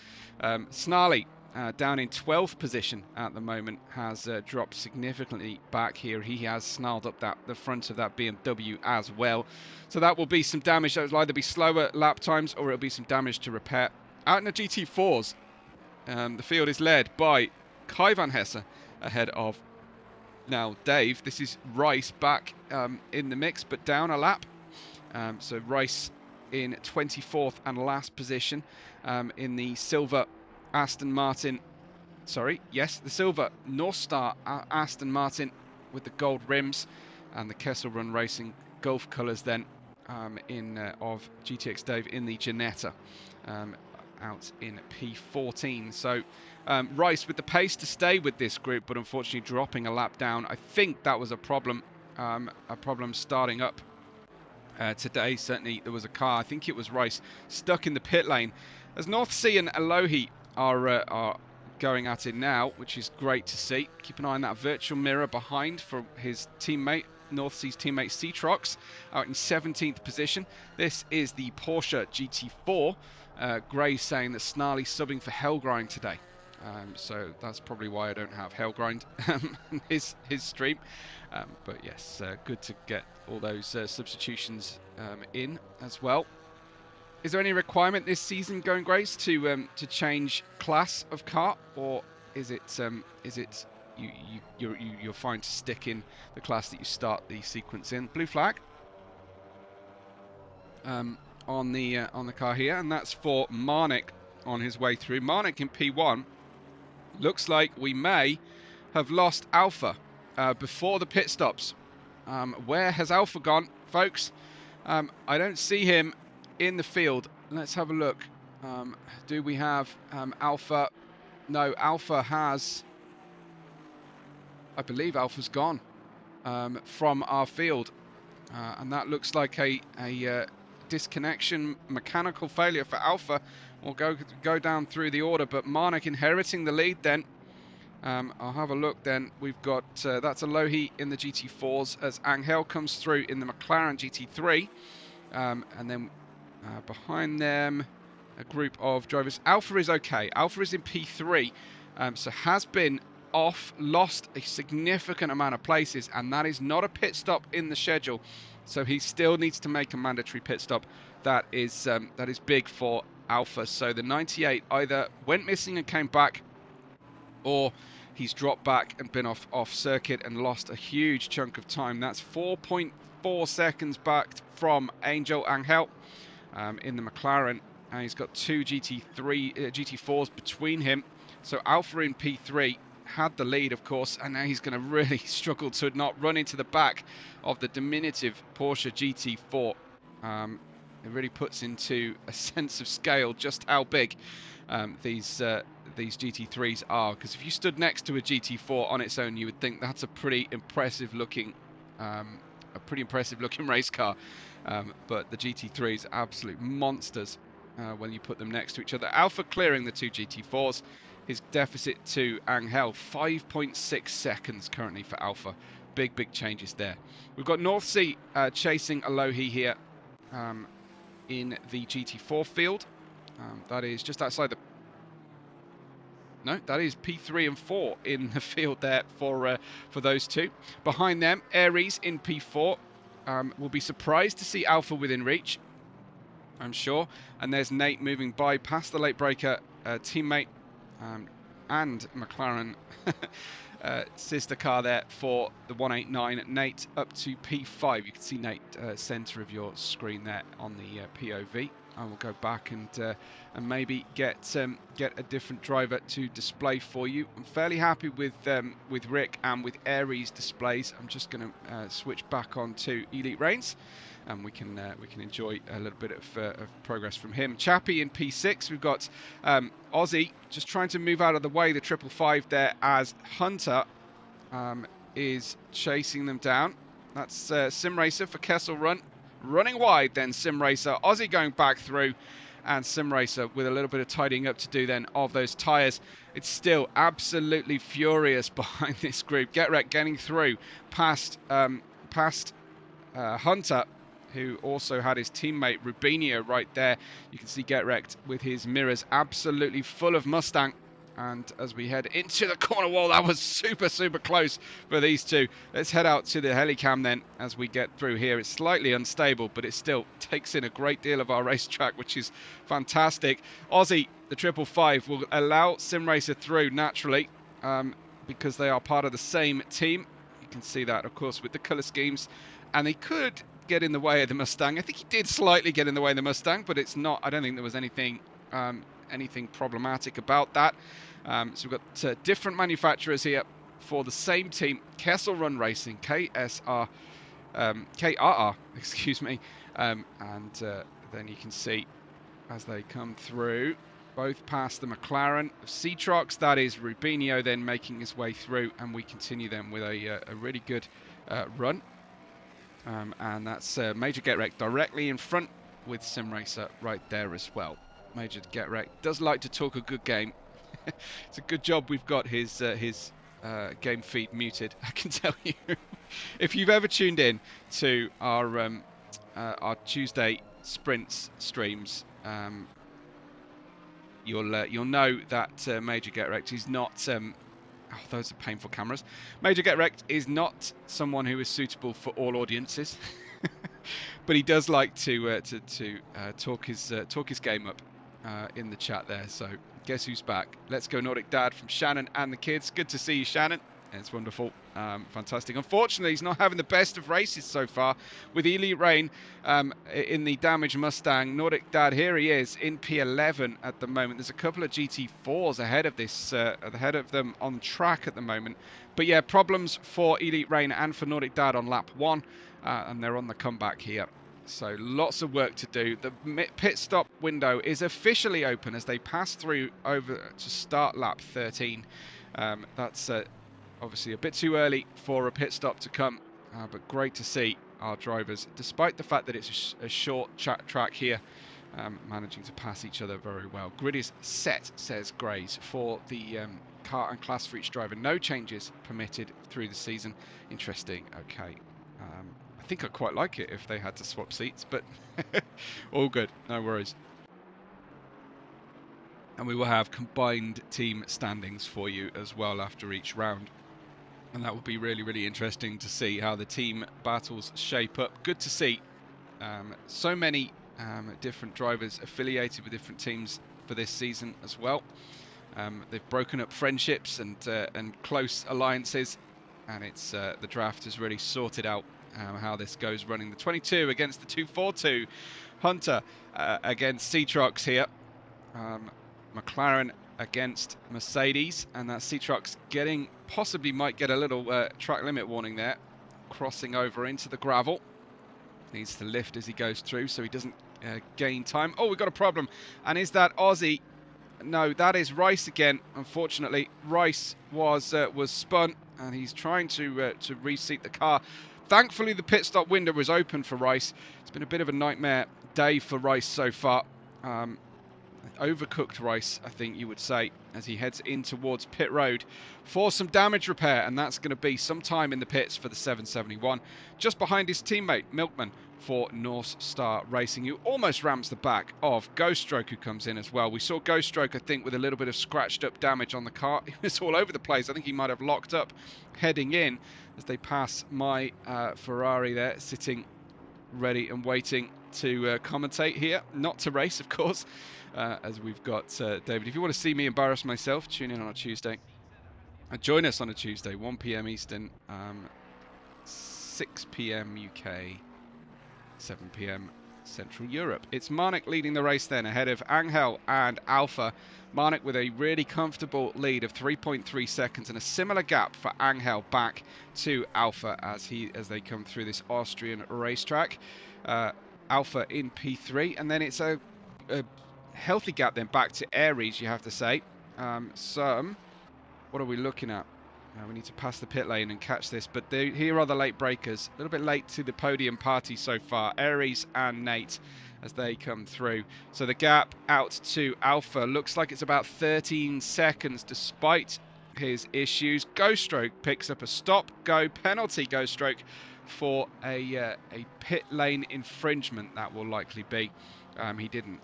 S2: Snarly, down in 12th position at the moment, has dropped significantly back here. He has snarled up the front of that BMW as well. So that will be some damage. That will either be slower lap times or it'll be some damage to repair. Out in the GT4s, the field is led by Kai van Hesse ahead of now Dave. This is Rice back in the mix, but down a lap. So Rice in 24th and last position in the silver Aston Martin, the silver North Star Aston Martin with the gold rims and the Kessel Run Racing Gulf colours then of GTX Dave in the Ginetta out in P14. So Rice with the pace to stay with this group, but unfortunately dropping a lap down. I think that was a problem starting up today. Certainly there was a car, I think it was Rice, stuck in the pit lane. As North Sea and Alohi are going at it now, which is great to see. Keep an eye on that virtual mirror behind for his teammate, North Sea's teammate Citrox, out in 17th position. This is the Porsche GT4. Gray saying that Snarly subbing for Hellgrind today. So that's probably why I don't have Hellgrind his stream. But yes, good to get all those substitutions in as well. Is there any requirement this season, Going Grace, to change class of car, or is it you're fine to stick in the class that you start the sequence in? Blue flag on the car here, and that's for Marnik on his way through. Marnik in P1. Looks like we may have lost Alpha before the pit stops. Where has Alpha gone, folks? I don't see him in the field. Let's have a look. Do we have Alpha? No, Alpha has, I believe Alpha's gone from our field, and that looks like a disconnection, mechanical failure for Alpha. We'll go down through the order, but Marnik inheriting the lead then. I'll have a look then. We've got that's Alohi in the GT4s as Angel comes through in the McLaren GT3, and then behind them group of drivers. Alpha is okay. Alpha is in P3, so has been off, lost a significant amount of places, and that is not a pit stop in the schedule. So he still needs to make a mandatory pit stop. That is big for Alpha. So the 98 either went missing and came back, or he's dropped back and been off circuit and lost a huge chunk of time. That's 4.4 seconds back from Angel Angel in the McLaren. And he's got two GT4s between him. So Alpha in P3 had the lead, of course, and now he's going to really struggle to not run into the back of the diminutive Porsche GT4. It really puts into a sense of scale just how big these GT3s are. Because if you stood next to a GT4 on its own, you would think that's a pretty impressive looking race car. But the GT3s are absolute monsters when you put them next to each other. Alpha clearing the two GT4s. His deficit to Angel, 5.6 seconds currently for Alpha. Big changes there. We've got North Sea chasing Alohi here in the GT4 field. That is just outside the... No, that is P3 and 4 in the field there for those two. Behind them, Aries in P4. We'll be surprised to see Alpha within reach, I'm sure. And there's Nate moving by past the late breaker teammate and McLaren sister car there for the 189. Nate up to P5. You can see Nate center of your screen there on the POV. I will go back and maybe get a different driver to display for you. I'm fairly happy with Rick and with Aries displays. I'm just going to switch back on to Elite Reigns, and we can enjoy a little bit of progress from him. Chappie in P6. We've got Aussie just trying to move out of the way, the 555 there, as Hunter is chasing them down. That's Simracer for Kessel Run. Running wide then Simracer, Aussie going back through, and Simracer with a little bit of tidying up to do then of those tyres. It's still absolutely furious behind this group. Getrek getting through past Hunter, who also had his teammate Rubinho right there. You can see Getrek with his mirrors absolutely full of Mustang. And as we head into the corner wall, that was super close for these two. Let's head out to the helicam then as we get through here. It's slightly unstable, but it still takes in a great deal of our racetrack, which is fantastic. Aussie, the 555, will allow Simracer through naturally because they are part of the same team. You can see that, of course, with the colour schemes. And they could get in the way of the Mustang. I think he did slightly get in the way of the Mustang, but it's not. I don't think there was anything problematic about that. So we've got different manufacturers here for the same team. Kessel Run Racing, KRR, excuse me. And then you can see as they come through, both past the McLaren of Citrox. That is Rubinho then making his way through, and we continue then with a really good run. And that's Major Getrek directly in front with Simracer right there as well. Major Getrek does like to talk a good game. It's a good job we've got his game feed muted, I can tell you. If you've ever tuned in to our Tuesday sprints streams, you'll know that Major Getrek is not. Oh, those are painful cameras. Major Getrek is not someone who is suitable for all audiences, but he does like to talk his game up in the chat there. So guess who's back? Let's go Nordic Dad from Shannon and the kids. Good to see you, Shannon. It's wonderful. Fantastic. Unfortunately, he's not having the best of races so far with Elite Rain in the damaged Mustang. Nordic Dad, here he is in P11 at the moment. There's a couple of GT4s ahead of them on track at the moment. But yeah, problems for Elite Rain and for Nordic Dad on lap 1, and they're on the comeback here. So lots of work to do. The pit stop window is officially open as they pass through over to start lap 13. That's obviously a bit too early for a pit stop to come, but great to see our drivers, despite the fact that it's a short track here, managing to pass each other very well. Grid is set, says Grays, for the car and class for each driver. No changes permitted through the season. Interesting. Okay. I think I quite like it if they had to swap seats, but all good, no worries. And we will have combined team standings for you as well after each round. And that will be really, really interesting to see how the team battles shape up. Good to see so many different drivers affiliated with different teams for this season as well. They've broken up friendships and close alliances, and it's the draft has really sorted out how this goes, running the 22 against the 242. Hunter against Citrox here. McLaren against Mercedes, and that Citrox possibly might get a little track limit warning there, crossing over into the gravel. Needs to lift as he goes through so he doesn't gain time. Oh, we've got a problem. And is that Aussie? No, that is Rice again. Unfortunately, Rice was spun, and he's trying to reseat the car. Thankfully, the pit stop window was open for Rice. It's been a bit of a nightmare day for Rice so far. Overcooked Rice, I think you would say, as he heads in towards pit road for some damage repair, and that's going to be sometime in the pits for the 771, just behind his teammate Milkman for North Star Racing, who almost rams the back of Ghost Stroke, who comes in as well. We saw Ghost Stroke, I think, with a little bit of scratched up damage on the car. It was all over the place. I think he might have locked up heading in as they pass my Ferrari there, sitting ready and waiting to commentate here, not to race, of course. As we've got David. If you want to see me embarrass myself, tune in on a Tuesday. Join us on a Tuesday, 1 p.m. Eastern, 6 p.m. UK, 7 p.m. Central Europe. It's Marnik leading the race then, ahead of Angel and Alpha. Marnik with a really comfortable lead of 3.3 seconds and a similar gap for Angel back to Alpha as they come through this Austrian racetrack. Alpha in P3, and then it's a healthy gap then back to Aries, you have to say. What are we looking at? We need to pass the pit lane and catch this, but here are the late breakers. A little bit late to the podium party so far, Aries and Nate as they come through. So the gap out to Alpha looks like it's about 13 seconds despite his issues. Ghost Stroke picks up a stop-go penalty, Ghost Stroke, for a pit lane infringement, that will likely be. He didn't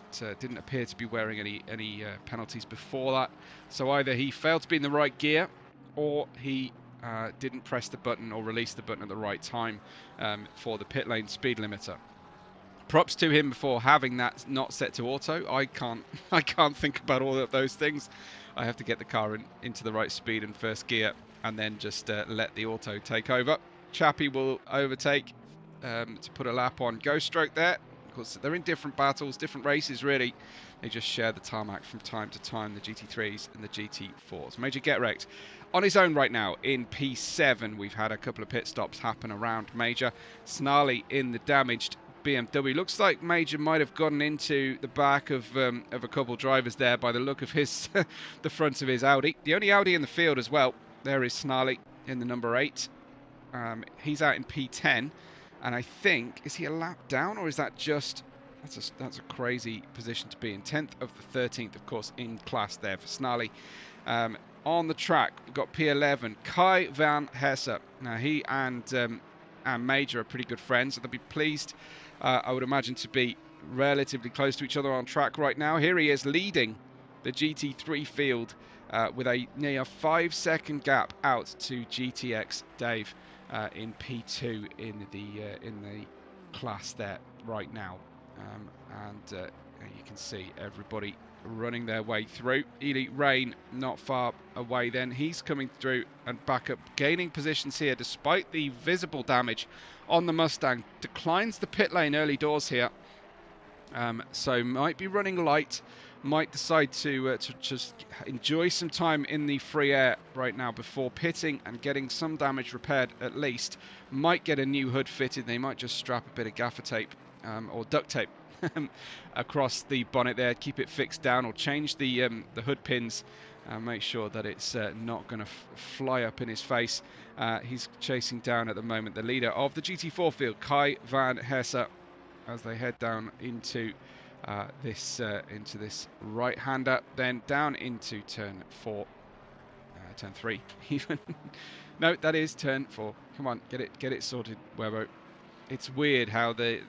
S2: appear to be wearing any penalties before that, so either he failed to be in the right gear, or he didn't press the button or release the button at the right time for the pit lane speed limiter. Props to him for having that not set to auto. I can't think about all of those things. I have to get the car into the right speed and first gear, and then just let the auto take over. Chappie will overtake to put a lap on Ghost Stroke there. Of course, they're in different battles, different races really. They just share the tarmac from time to time, the GT3s and the GT4s. Major get wrecked on his own right now in P7. We've had a couple of pit stops happen around Major. Snarly in the damaged BMW. Looks like Major might have gotten into the back of a couple of drivers there by the look of his the front of his Audi. The only Audi in the field as well. There is Snarly in the number 8. He's out in P10, and I think, is he a lap down, or is that just, that's a crazy position to be in. 10th of the 13th, of course, in class there for Snarly. On the track, we've got P11, Kai van Hesse. Now, he and Major are pretty good friends, so they'll be pleased, I would imagine, to be relatively close to each other on track right now. Here he is leading the GT3 field with a near 5-second gap out to GTX Dave in P2 in the class there right now. You can see everybody running their way through. Elite Rain not far away then. He's coming through and back up, gaining positions here despite the visible damage on the Mustang. Declines the pit lane early doors here. So might be running light. Might decide to just enjoy some time in the free air right now before pitting and getting some damage repaired at least. Might get a new hood fitted. They might just strap a bit of gaffer tape or duct tape across the bonnet there, keep it fixed down, or change the hood pins and make sure that it's not going to fly up in his face. He's chasing down at the moment the leader of the GT4 field, Kai van Hesse, as they head down into this right-hander, then down into turn 4, turn 3 even. No, that is turn 4. Come on, get it sorted, Webbo. It's weird how they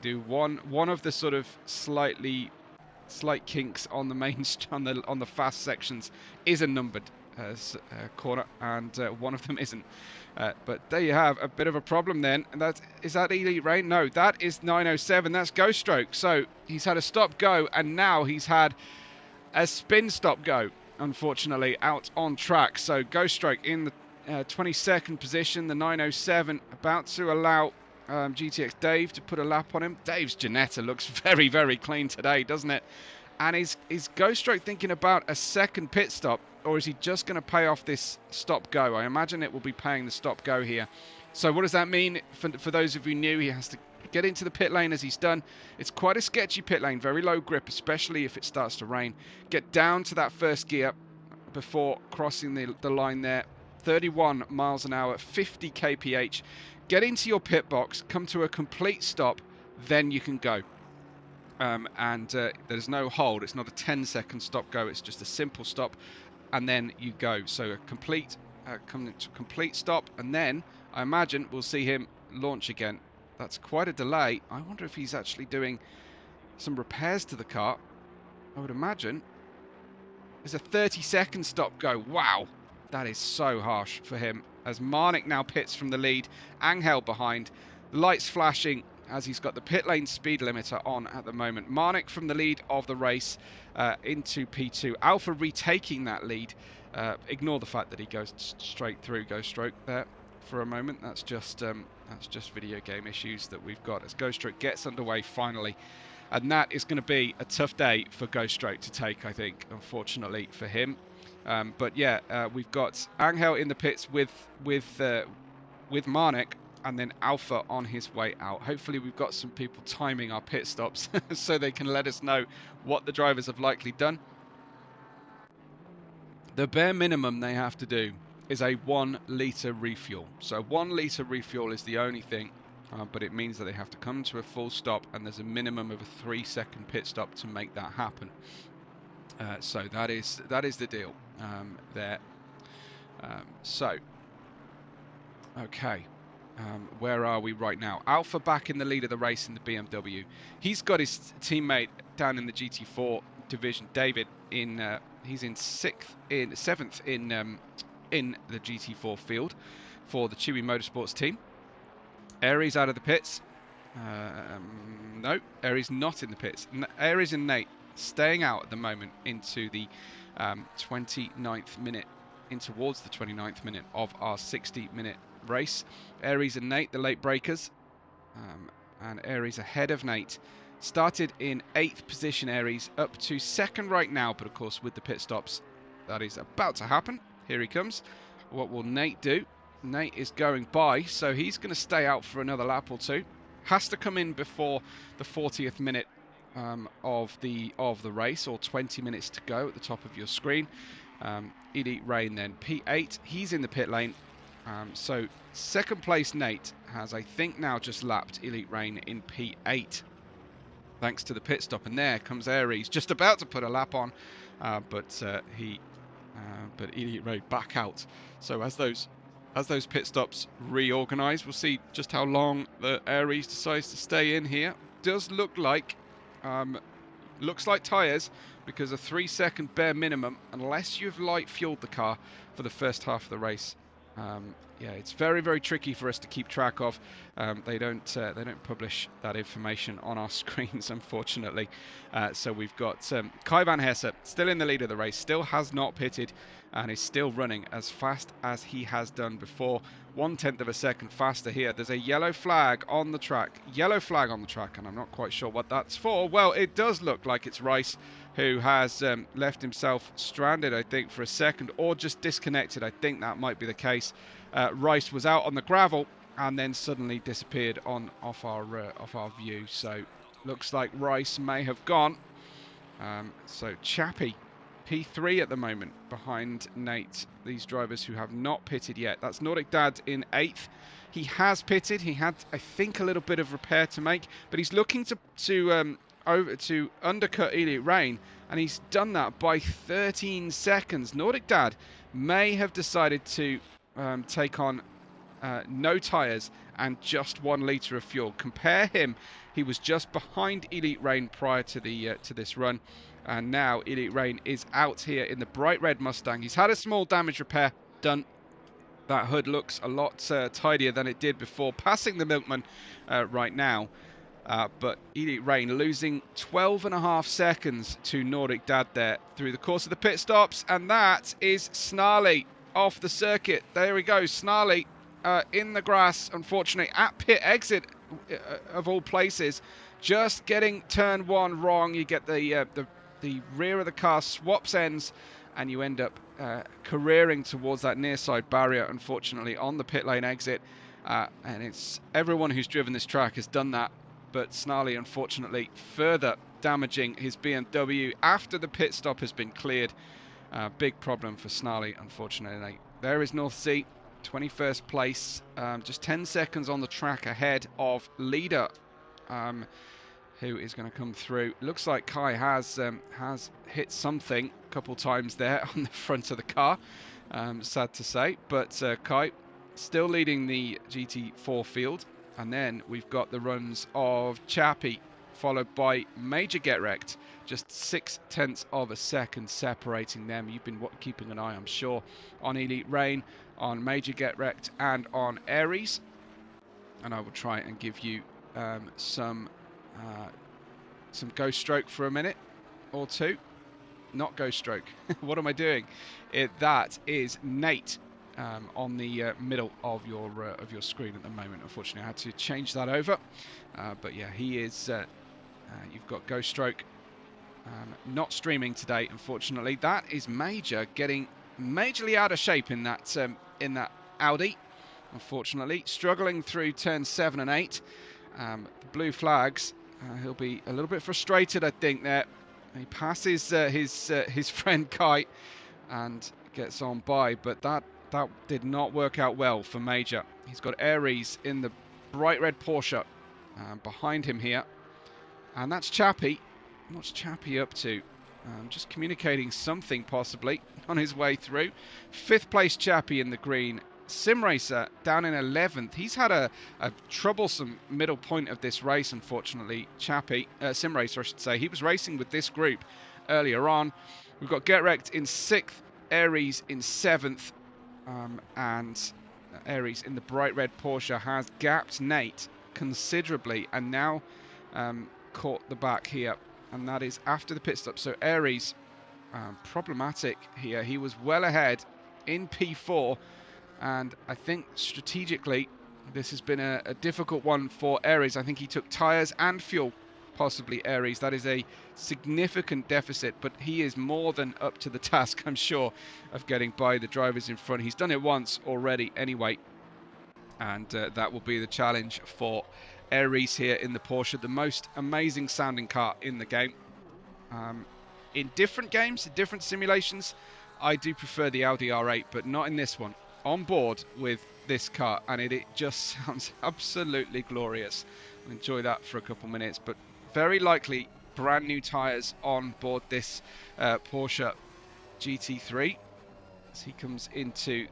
S2: do one of the sort of slightly slight kinks on the main on the fast sections is a numbered corner, and one of them isn't. But there you have a bit of a problem then. And is that Elite Rain? No, that is 907. That's Ghost Stroke. So he's had a stop go, and now he's had a spin stop go, unfortunately, out on track. So Ghost Stroke in the 22nd position, the 907, about to allow GTX Dave to put a lap on him. Dave's Janetta looks very, very clean today, doesn't it? And is Ghost Stroke thinking about a second pit stop, or is he just going to pay off this stop go? I imagine it will be paying the stop go here. So what does that mean for those of you new? He has to get into the pit lane as he's done. It's quite a sketchy pit lane, very low grip, especially if it starts to rain. Get down to that first gear before crossing the line there. 31 miles an hour, 50 kph. Get into your pit box, come to a complete stop, then you can go. There's no hold. It's not a 10-second stop go. It's just a simple stop, and then you go. So a complete stop, and then I imagine we'll see him launch again. That's quite a delay. I wonder if he's actually doing some repairs to the car. I would imagine. There's a 30-second stop go. Wow, that is so harsh for him. As Marnik now pits from the lead, Angel behind, lights flashing as he's got the pit lane speed limiter on at the moment. Marnik from the lead of the race into P2. Alpha retaking that lead. Ignore the fact that he goes straight through Ghost Stroke there for a moment. That's just video game issues that we've got as Ghost Stroke gets underway finally. And that is going to be a tough day for Ghost Stroke to take, I think, unfortunately for him. But yeah, we've got Angel in the pits with Marnik, and then Alpha on his way out. Hopefully we've got some people timing our pit stops so they can let us know what the drivers have likely done. The bare minimum they have to do is a 1 litre refuel. So 1 litre refuel is the only thing, but it means that they have to come to a full stop, and there's a minimum of a 3-second pit stop to make that happen. So that is the deal there. Okay. Where are we right now? Alpha back in the lead of the race in the BMW. He's got his teammate down in the GT4 division, David. He's in 7th in the GT4 field for the Chewy Motorsports team. Aries out of the pits. No, Aries not in the pits. Aries and Nate staying out at the moment into the 29th minute, in towards the 29th minute of our 60-minute race. Aries and Nate, the late breakers, and Aries ahead of Nate. Started in 8th position, Aries, up to 2nd right now, but of course with the pit stops, that is about to happen. Here he comes. What will Nate do? Nate is going by, so he's going to stay out for another lap or two. Has to come in before the 40th minute of the race, or 20 minutes to go at the top of your screen. Elite Rain then P8. He's in the pit lane. So 2nd place Nate has, I think, now just lapped Elite Rain in P8 thanks to the pit stop, and there comes Aries just about to put a lap on, but Elite Rain back out. So as those pit stops reorganize, we'll see just how long the Aries decides to stay in here. Does look like tyres, because a 3-second bare minimum, unless you've light fueled the car for the first half of the race. Yeah, it's very, very tricky for us to keep track of. They don't publish that information on our screens, unfortunately. So we've got Kai van Hesse still in the lead of the race, still has not pitted, and is still running as fast as he has done before. 1/10 of a second faster here. There's a yellow flag on the track. Yellow flag on the track, and I'm not quite sure what that's for. Well, it does look like it's Rice who has left himself stranded, I think, for a second, or just disconnected. I think that might be the case. Rice was out on the gravel and then suddenly disappeared off our view. So looks like Rice may have gone. So Chappie, P3 at the moment, behind Nate. These drivers who have not pitted yet. That's Nordic Dad in 8th. He has pitted. He had, I think, a little bit of repair to make, but he's looking to undercut Elite Rain, and he's done that by 13 seconds. Nordic Dad may have decided to take on no tyres and just 1 litre of fuel. Compare him, he was just behind Elite Rain prior to the to this run, and now Elite Rain is out here in the bright red Mustang. He's had a small damage repair done. That hood looks a lot tidier than it did before passing the Milkman right now. But Elite Rain losing 12.5 seconds to Nordic Dad there through the course of the pit stops, and that is Snarly off the circuit. There we go, Snarly in the grass, unfortunately, at pit exit of all places, just getting turn 1 wrong. You get the rear of the car swaps ends, and you end up careering towards that near side barrier, unfortunately, on the pit lane exit. And it's everyone who's driven this track has done that, but Snarly, unfortunately, further damaging his BMW after the pit stop has been cleared. Big problem for Snarly, unfortunately. There is North Sea, 21st place, just 10 seconds on the track ahead of leader, who is going to come through. Looks like Kai has hit something a couple times there on the front of the car, sad to say, but Kai still leading the GT4 field. And then we've got the runs of Chappie, followed by Major Get Wrecked, just 0.6 of a second separating them. You've been keeping an eye, I'm sure, on Elite Rain, on Major Get Wrecked, and on Aries. And I will try and give you some Ghost Stroke for a minute or two. Not Ghost Stroke. What am I doing? That is Nate. On the middle of your screen at the moment. Unfortunately, I had to change that over. But yeah, he is. You've got Ghost Stroke not streaming today, unfortunately. That is Major getting majorly out of shape in that Audi. Unfortunately, struggling through turns 7 and 8. The blue flags. He'll be a little bit frustrated, I think. There, he passes his friend Kai and gets on by, but that did not work out well for Major. He's got Aries in the bright red Porsche behind him here. And that's Chappie. What's Chappie up to? Just communicating something possibly on his way through. 5th place Chappie in the green. Simracer down in 11th. He's had a troublesome middle point of this race, unfortunately. Chappie, Simracer I should say. He was racing with this group earlier on. We've got Get Wrecked in 6th. Aries in 7th. And Aries in the bright red Porsche has gapped Nate considerably and now caught the back here, and that is after the pit stop. So Aries problematic here. He was well ahead in P4, and I think strategically this has been a difficult one for Aries. I think he took tyres and fuel, possibly Aries. That is a significant deficit, but he is more than up to the task, I'm sure, of getting by the drivers in front. He's done it once already anyway, and that will be the challenge for Aries here in the Porsche, the most amazing sounding car in the game. In different games, in different simulations, I do prefer the Audi R8, but not in this one. On board with this car, and it just sounds absolutely glorious. I'll enjoy that for a couple minutes, but very likely brand new tyres on board this Porsche GT3 as he comes into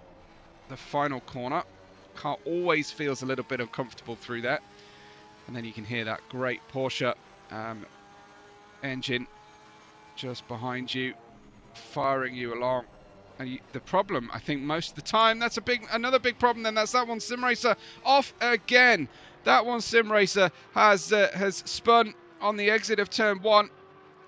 S2: the final corner. Car always feels a little bit uncomfortable through there, and then you can hear that great Porsche engine just behind you, firing you along. And the problem, I think, most of the time, that's another big problem. Then that's that one Simracer off again. That one Simracer has spun on the exit of turn 1,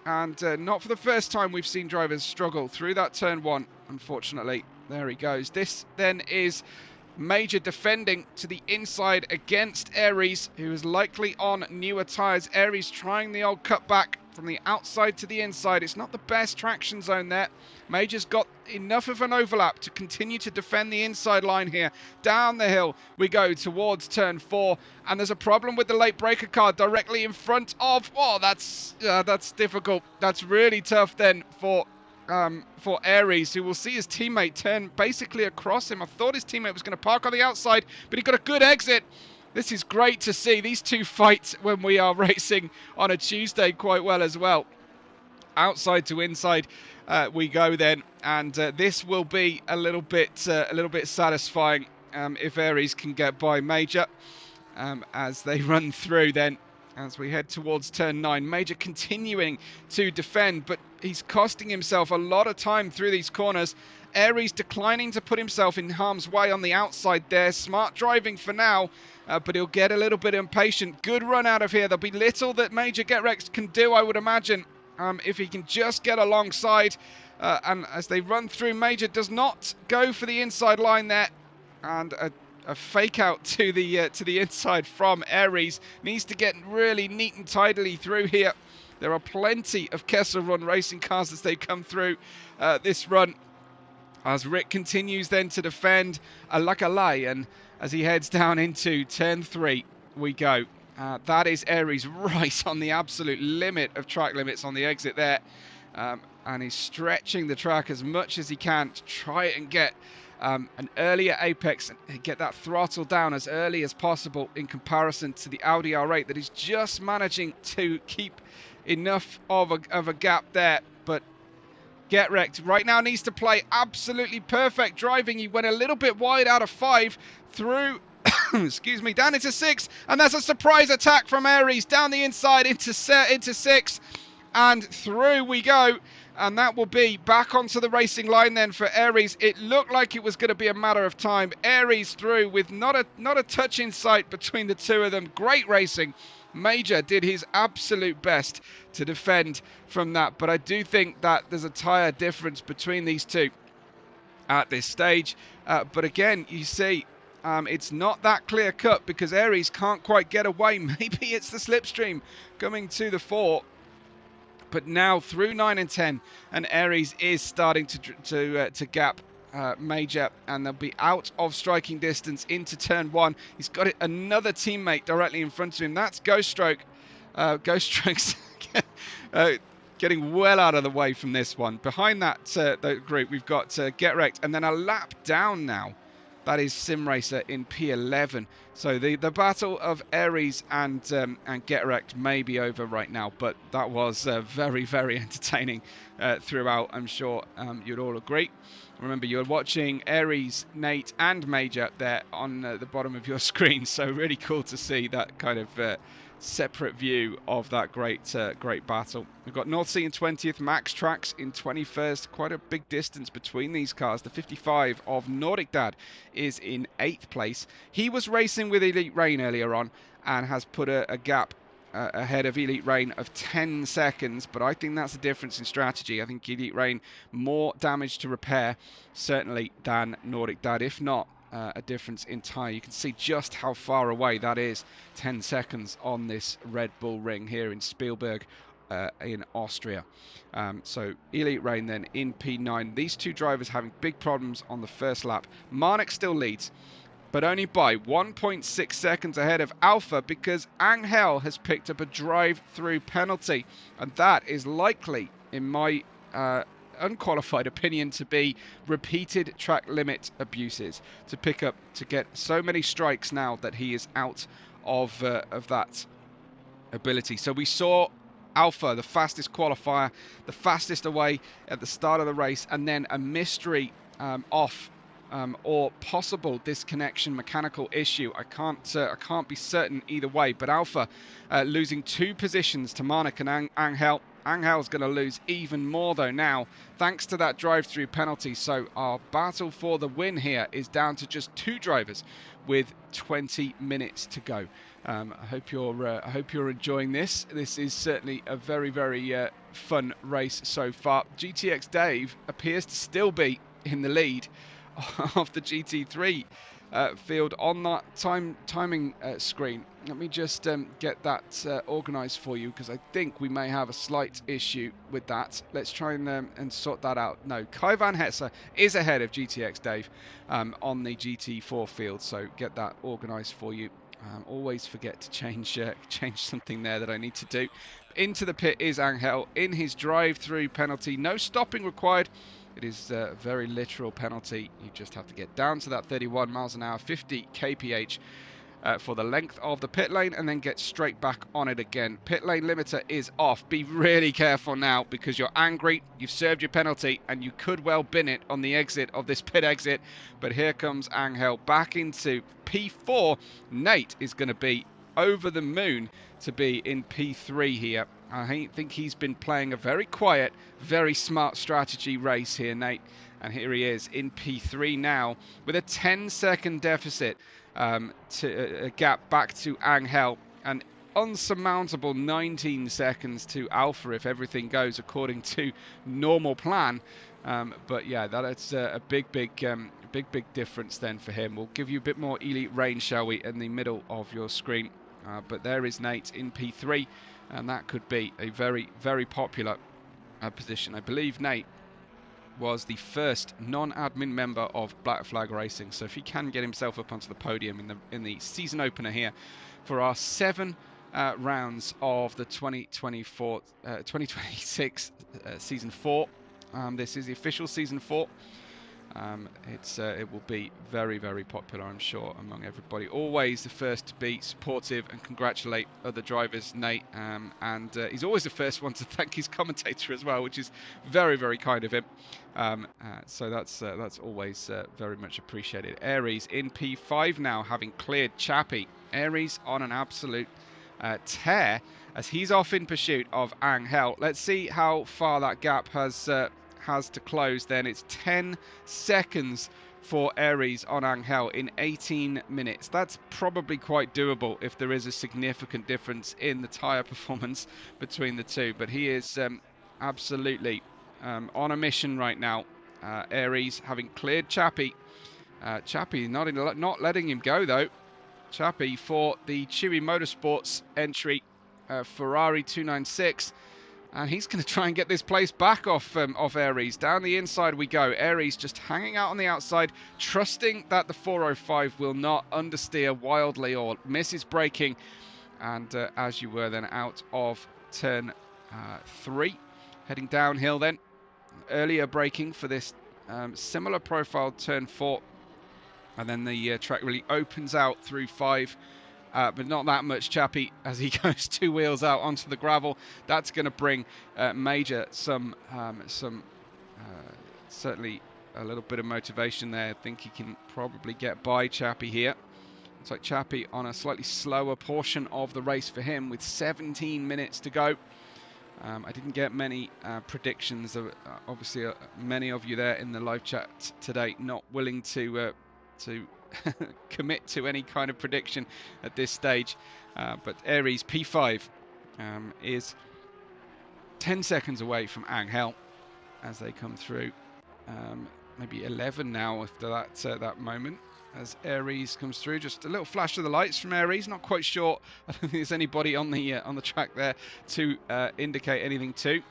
S2: and not for the first time we've seen drivers struggle through that turn 1, unfortunately. There he goes. This then is Major defending to the inside against Aries, who is likely on newer tyres. Aries trying the old cutback from the outside to the inside. It's not the best traction zone there. Major's got enough of an overlap to continue to defend the inside line here. Down the hill we go towards turn 4, and there's a problem with the late breaker car directly in front of... Oh, that's difficult. That's really tough then for Aries, who will see his teammate turn basically across him. I thought his teammate was going to park on the outside, but he got a good exit. This is great to see. These two fight when we are racing on a Tuesday quite well as well. Outside to inside we go then, and this will be a little bit satisfying if Aries can get by Major as they run through then. As we head towards turn 9, Major continuing to defend, but he's costing himself a lot of time through these corners. Aries declining to put himself in harm's way on the outside there. Smart driving for now, but he'll get a little bit impatient. Good run out of here. There'll be little that Major Getrex can do, I would imagine, if he can just get alongside. And as they run through, Major does not go for the inside line there. And a fake out to the inside from Aries. Needs to get really neat and tidily through here. There are plenty of Kessel Run racing cars as they come through this run. As Rick continues then to defend Alakalai, and as he heads down into turn 3, we go. That is Aries right on the absolute limit of track limits on the exit there. And he's stretching the track as much as he can to try and get an earlier apex and get that throttle down as early as possible in comparison to the Audi R8 that is just managing to keep enough of a gap there. But Get Wrecked right now needs to play absolutely perfect driving. He went a little bit wide out of 5 through excuse me, down into 6, and that's a surprise attack from Aries down the inside into 6, and through we go. And that will be back onto the racing line then for Aries. It looked like it was going to be a matter of time. Aries through with not a touch in sight between the two of them. Great racing. Major did his absolute best to defend from that. But I do think that there's a tyre difference between these two at this stage. But again, you see, it's not that clear cut because Aries can't quite get away. Maybe it's the slipstream coming to the fore. But now through 9 and 10, and Aries is starting to gap Major, and they'll be out of striking distance into turn 1. He's got another teammate directly in front of him. That's Ghost Stroke. Ghost Stroke's getting well out of the way from this one. Behind that group, we've got Get Wrecked, and then a lap down now. That is Simracer in P11. So the battle of Aries and Get Wrecked may be over right now, but that was very, very entertaining throughout. I'm sure you'd all agree. Remember, you're watching Aries, Nate, and Major there on the bottom of your screen. So really cool to see that kind of separate view of that great battle. We've got North Sea in 20th, Max Tracks in 21st. Quite a big distance between these cars. The 55 of Nordic Dad is in 8th place. He was racing with Elite Rain earlier on and has put a gap ahead of Elite Rain of 10 seconds, but I think that's a difference in strategy. I think Elite Rain more damage to repair certainly than Nordic Dad, if not a difference in tyre. You can see just how far away that is. 10 seconds on this Red Bull ring here in Spielberg in Austria. So Elite Rain then in P9. These two drivers having big problems on the first lap. Marnik still leads, but only by 1.6 seconds ahead of Alpha because Angel has picked up a drive-through penalty, and that is likely, in my unqualified opinion, to be repeated track limit abuses to get so many strikes now that he is out of that ability. So we saw Alpha, the fastest qualifier, the fastest away at the start of the race, and then a mystery off or possible disconnection mechanical issue. I can't be certain either way, but Alpha losing 2 positions to Marnik and Angel. Angel's going to lose even more though now, thanks to that drive-through penalty. So our battle for the win here is down to just 2 drivers with 20 minutes to go. I hope you're enjoying this. This is certainly a very, very fun race so far. GTX Dave appears to still be in the lead of the GT3 field on that timing screen. Let me just get that organised for you, because I think we may have a slight issue with that. Let's try and sort that out. No, Kai Van Hetzer is ahead of GTX Dave on the GT4 field, so get that organised for you. Always forget to change something there that I need to do. Into the pit is Angel in his drive-through penalty. No stopping required. It is a very literal penalty. You just have to get down to that 31 miles an hour, 50 kph. for the length of the pit lane and then get straight back on it again. Pit lane limiter is off. Be really careful now because you're angry, you've served your penalty, and you could well bin it on the exit of this pit exit. But here comes Angel back into P4. Nate is going to be over the moon to be in P3 here. I think he's been playing a very quiet, very smart strategy race here, Nate. And here he is in P3 now with a 10-second deficit to a gap back to Angel, an unsurmountable 19 seconds to Alpha if everything goes according to normal plan. But yeah, that's a big difference then for him. We'll give you a bit more elite range, shall we, in the middle of your screen. But there is Nate in P3, and that could be a very popular position. I believe Nate was the first non-admin member of Black Flag Racing, so if he can get himself up onto the podium in the season opener here for our 7 rounds of the 2026 season 4. This is the official season 4. It will be very popular, I'm sure, among everybody. Always the first to be supportive and congratulate other drivers, Nate, and he's always the first one to thank his commentator as well, which is very kind of him. So that's always very much appreciated. Aries in P5 now, having cleared Chappie. Aries on an absolute tear as he's off in pursuit of Angel. Let's see how far that gap has to close then. It's 10 seconds for Aries on Angel in 18 minutes. That's probably quite doable if there is a significant difference in the tyre performance between the two, but he is absolutely on a mission right now. Aries having cleared Chappie. Chappie not letting him go though. Chappie for the Chewy Motorsports entry, Ferrari 296. And he's going to try and get this place back off Aries. Down the inside we go. Aries just hanging out on the outside, trusting that the 405 will not understeer wildly or miss his braking. And as you were then out of turn 3, heading downhill then. Earlier braking for this similar profile turn 4. And then the track really opens out through 5. But not that much, Chappie, as he goes 2 wheels out onto the gravel. That's going to bring Major some certainly a little bit of motivation there. I think he can probably get by Chappie here. It's like Chappie on a slightly slower portion of the race for him with 17 minutes to go. I didn't get many predictions. Obviously, many of you there in the live chat today not willing to commit to any kind of prediction at this stage, but Aries P5 is 10 seconds away from Angel as they come through, maybe 11 now after that moment as Aries comes through. Just a little flash of the lights from Aries, not quite sure. I don't think there's anybody on the track there to indicate anything to,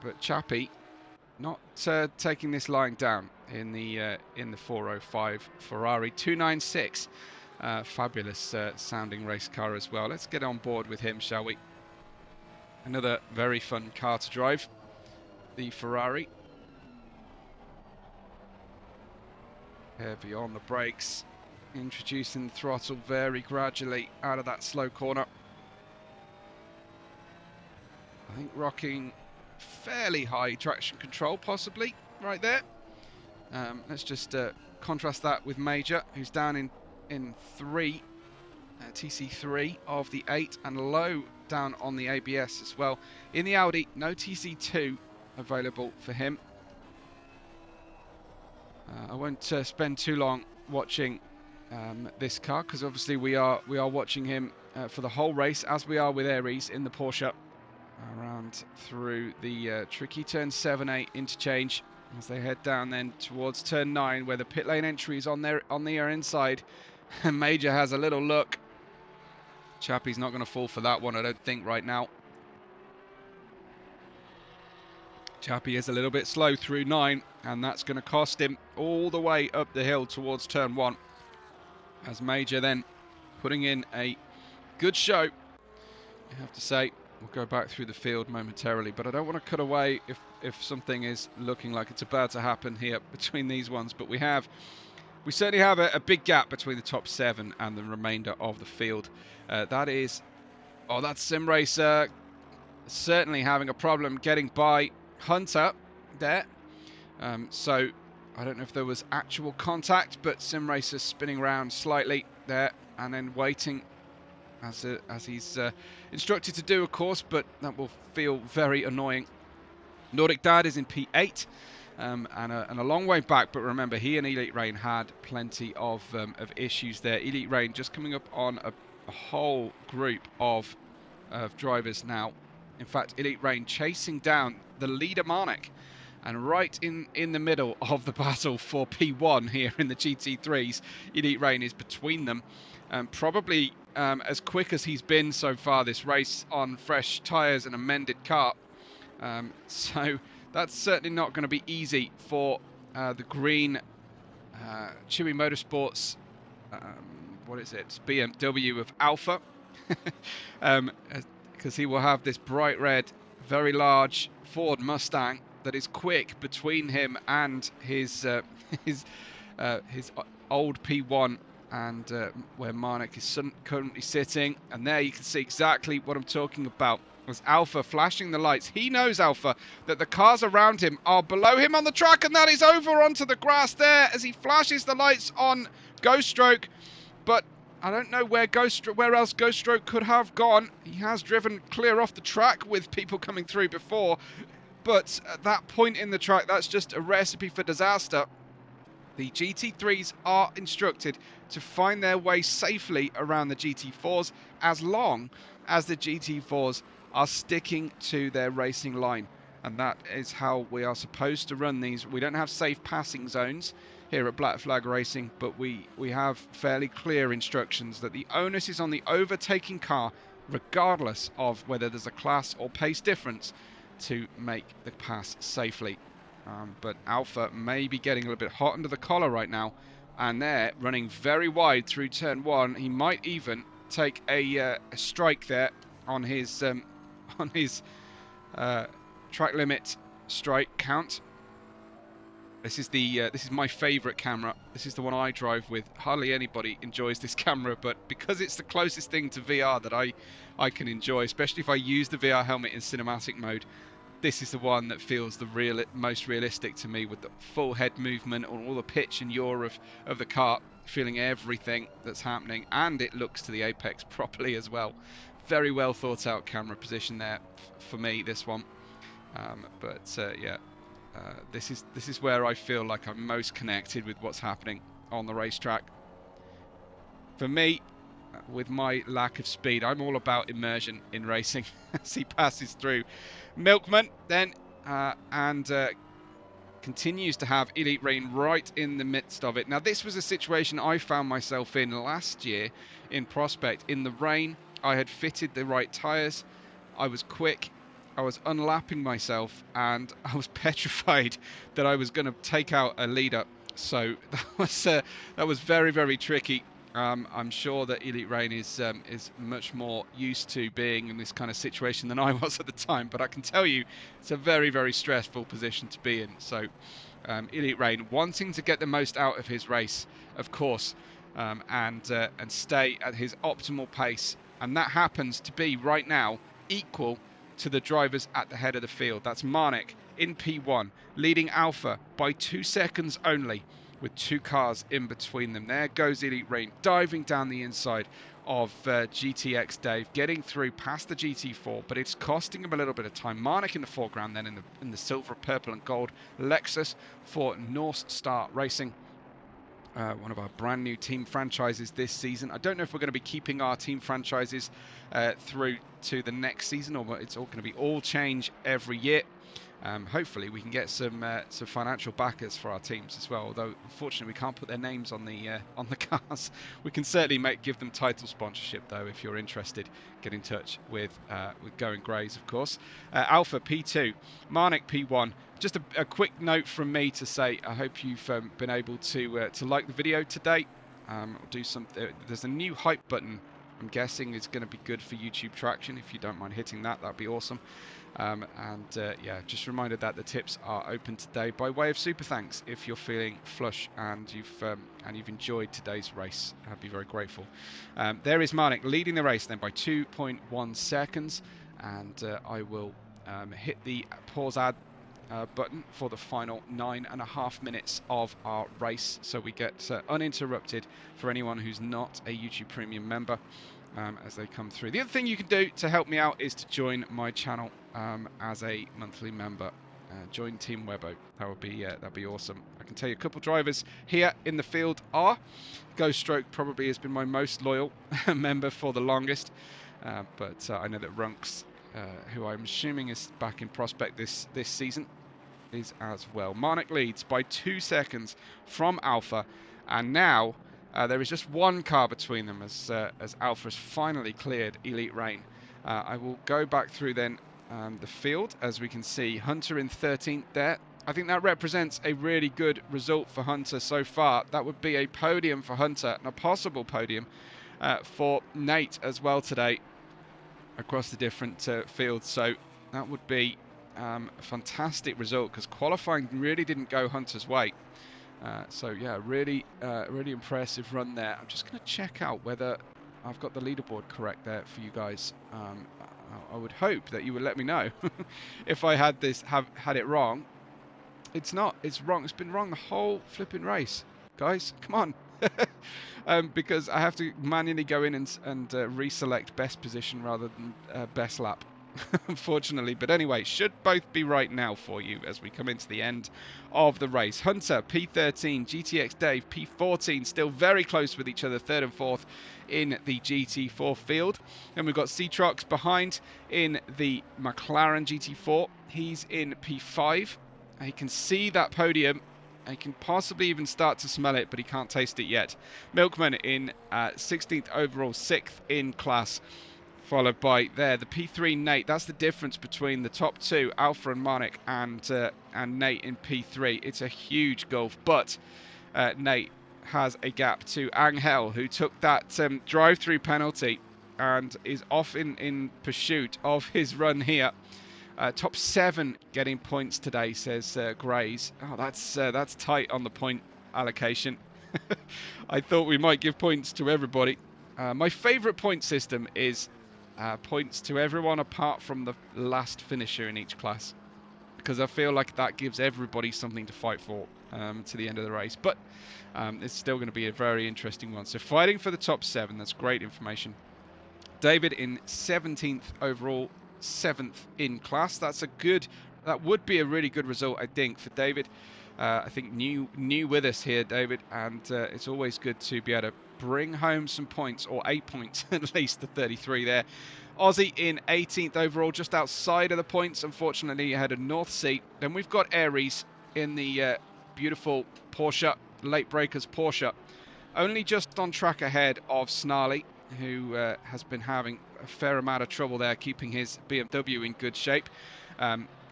S2: but Chappie not taking this line down in the 405 Ferrari 296. Fabulous sounding race car as well. Let's get on board with him, shall we? Another very fun car to drive, the Ferrari. Heavy on the brakes, introducing the throttle very gradually out of that slow corner. I think rocking fairly high traction control possibly right there. Let's just contrast that with Major, who's down in 3, TC3 of the 8, and low down on the ABS as well. In the Audi, no TC2 available for him. I won't spend too long watching this car because obviously we are watching him for the whole race, as we are with Aries in the Porsche. Around through the tricky turn 7-8 interchange as they head down then towards turn 9 where the pit lane entry is on the inside. Major has a little look. Chappie's not going to fall for that one, I don't think, right now. Chappie is a little bit slow through 9, and that's going to cost him all the way up the hill towards turn 1 as Major then putting in a good show, you have to say. We'll go back through the field momentarily, but I don't want to cut away if something is looking like it's about to happen here between these ones. But we have we certainly have a big gap between the top 7 and the remainder of the field. That is, oh, that's Simracer certainly having a problem getting by Hunter there. So I don't know if there was actual contact, but Simracer spinning around slightly there and then waiting as he's instructed to do, of course, but that will feel very annoying. Nordic Dad is in P8 and a long way back, but remember, he and Elite Rain had plenty of issues there. Elite Rain just coming up on a whole group of drivers now. In fact, Elite Rain chasing down the leader Marnik, and right in the middle of the battle for P1 here in the GT3s, Elite Rain is between them. Probably as quick as he's been so far this race on fresh tyres and a mended car. So that's certainly not going to be easy for the green Chewy Motorsports, what is it, BMW of Alpha, because he will have this bright red, very large Ford Mustang that is quick between him and his old P1 and where Marnik is currently sitting. And there you can see exactly what I'm talking about. Was Alpha flashing the lights. He knows, Alpha, that the cars around him are below him on the track, and that is over onto the grass there as he flashes the lights on Ghost Stroke. But I don't know where else Ghost Stroke could have gone. He has driven clear off the track with people coming through before, but at that point in the track, that's just a recipe for disaster. The GT3s are instructed to find their way safely around the GT4s as long as the GT4s are sticking to their racing line, and that is how we are supposed to run these. We don't have safe passing zones here at Black Flag Racing, but we have fairly clear instructions that the onus is on the overtaking car, regardless of whether there's a class or pace difference, to make the pass safely. But Alpha may be getting a little bit hot under the collar right now, and they're running very wide through turn 1. He might even take a strike there on his track limit strike count. This is my favourite camera. This is the one I drive with. Hardly anybody enjoys this camera, but because it's the closest thing to VR that I can enjoy, especially if I use the VR helmet in cinematic mode, this is the one that feels the most realistic to me, with the full head movement and all the pitch and yaw of the car, feeling everything that's happening, and it looks to the apex properly as well. Very well thought out camera position there for me, this one. This is where I feel like I'm most connected with what's happening on the racetrack. For me, with my lack of speed, I'm all about immersion in racing as he passes through Milkman then continues to have Elite Rain right in the midst of it. Now, this was a situation I found myself in last year in Prospect. In the rain, I had fitted the right tyres, I was quick, I was unlapping myself, and I was petrified that I was going to take out a leader. So that was very, very tricky. I'm sure that Elite Rain is much more used to being in this kind of situation than I was at the time, but I can tell you it's a very, very stressful position to be in. So Elite Rain wanting to get the most out of his race, of course, and stay at his optimal pace, and that happens to be right now equal to the drivers at the head of the field. That's Marnik in P1, leading Alpha by 2 seconds only, with 2 cars in between them. There goes Elite Rain, diving down the inside of GTX Dave, getting through past the GT4, but it's costing him a little bit of time. Marnik in the foreground, then in the silver, purple and gold Lexus for North Star Racing. One of our brand new team franchises this season. I don't know if we're going to be keeping our team franchises through to the next season, or it's all going to be all change every year. Hopefully we can get some financial backers for our teams as well, although unfortunately we can't put their names on the cars. We can certainly give them title sponsorship though. If you're interested, get in touch with Going Greys, of course. Alpha P2, Marnik P1. Just a quick note from me to say I hope you've been able to like the video today. Do something. There's a new hype button I'm guessing is going to be good for YouTube traction. If you don't mind hitting that, that'd be awesome. Yeah, just reminded that the tips are open today by way of super thanks. If you're feeling flush and you've enjoyed today's race, I'd be very grateful. There is Marnik leading the race then by 2.1 seconds, and I will hit the pause ad button for the final 9.5 minutes of our race, so we get uninterrupted for anyone who's not a YouTube Premium member as they come through. The other thing you can do to help me out is to join my channel as a monthly member. Join Team Webbo. That'd be awesome. I can tell you a couple drivers here in the field are Ghost Stroke. Probably has been my most loyal member for the longest, but I know that Runks, who I'm assuming is back in Prospect this season, is as well. Marnik leads by 2 seconds from Alpha, and now there is just one car between them as Alpha has finally cleared Elite Rain. I will go back through then the field. As we can see, Hunter in 13th there. I think that represents a really good result for Hunter so far. That would be a podium for Hunter and a possible podium for Nate as well today across the different fields. So that would be a fantastic result, because qualifying really didn't go Hunter's way. So yeah, really impressive run there. I'm just going to check out whether I've got the leaderboard correct there for you guys. I would hope that you would let me know if I had it wrong. It's not. It's wrong. It's been wrong the whole flipping race, guys. Come on. Because I have to manually go in and reselect best position rather than best lap. Unfortunately, but anyway, should both be right now for you as we come into the end of the race. Hunter P13, GTX Dave P14, still very close with each other, third and fourth in the GT4 field. Then we've got Citrox behind in the McLaren GT4. He's in P5. He can see that podium. He can possibly even start to smell it, but he can't taste it yet. Milkman in 16th overall, 6th in class. Followed by there the P3 Nate. That's the difference between the top two, Alpha and Marnik, and Nate in P3. It's a huge gulf, but Nate has a gap to Angel, who took that drive-through penalty and is off in pursuit of his run here. Top 7 getting points today, says Grays. Oh, that's tight on the point allocation. I thought we might give points to everybody. My favourite point system is points to everyone apart from the last finisher in each class, because I feel like that gives everybody something to fight for to the end of the race. But it's still going to be a very interesting one. So fighting for the top 7, that's great information. David in 17th overall, 7th in class. That would be a really good result, I think, for David. I think new with us here, David, and it's always good to be able to bring home some points, or 8 points at least, the 33 there. Aussie in 18th overall, just outside of the points, unfortunately ahead of North Sea. Then we've got Aries in the beautiful Porsche, late breakers Porsche, only just on track ahead of Snarly, who has been having a fair amount of trouble there keeping his BMW in good shape,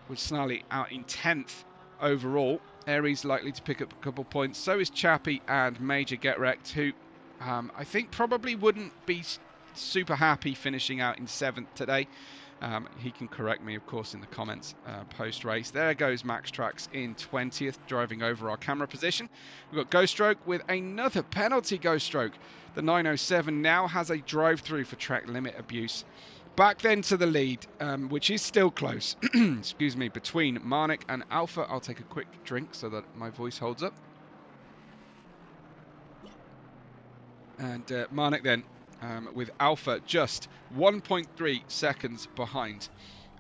S2: with Snarly out in 10th overall. Aries likely to pick up a couple points, so is Chappie and Major Get Wrecked, who I think probably wouldn't be super happy finishing out in 7th today. He can correct me, of course, in the comments post-race. There goes Max Trax in 20th, driving over our camera position. We've got Ghost Stroke with another penalty. Ghost Stroke, the 907, now has a drive-through for track limit abuse. Back then to the lead, which is still close, excuse me, between Marnik and Alpha. I'll take a quick drink so that my voice holds up. And Marnik then with Alpha just 1.3 seconds behind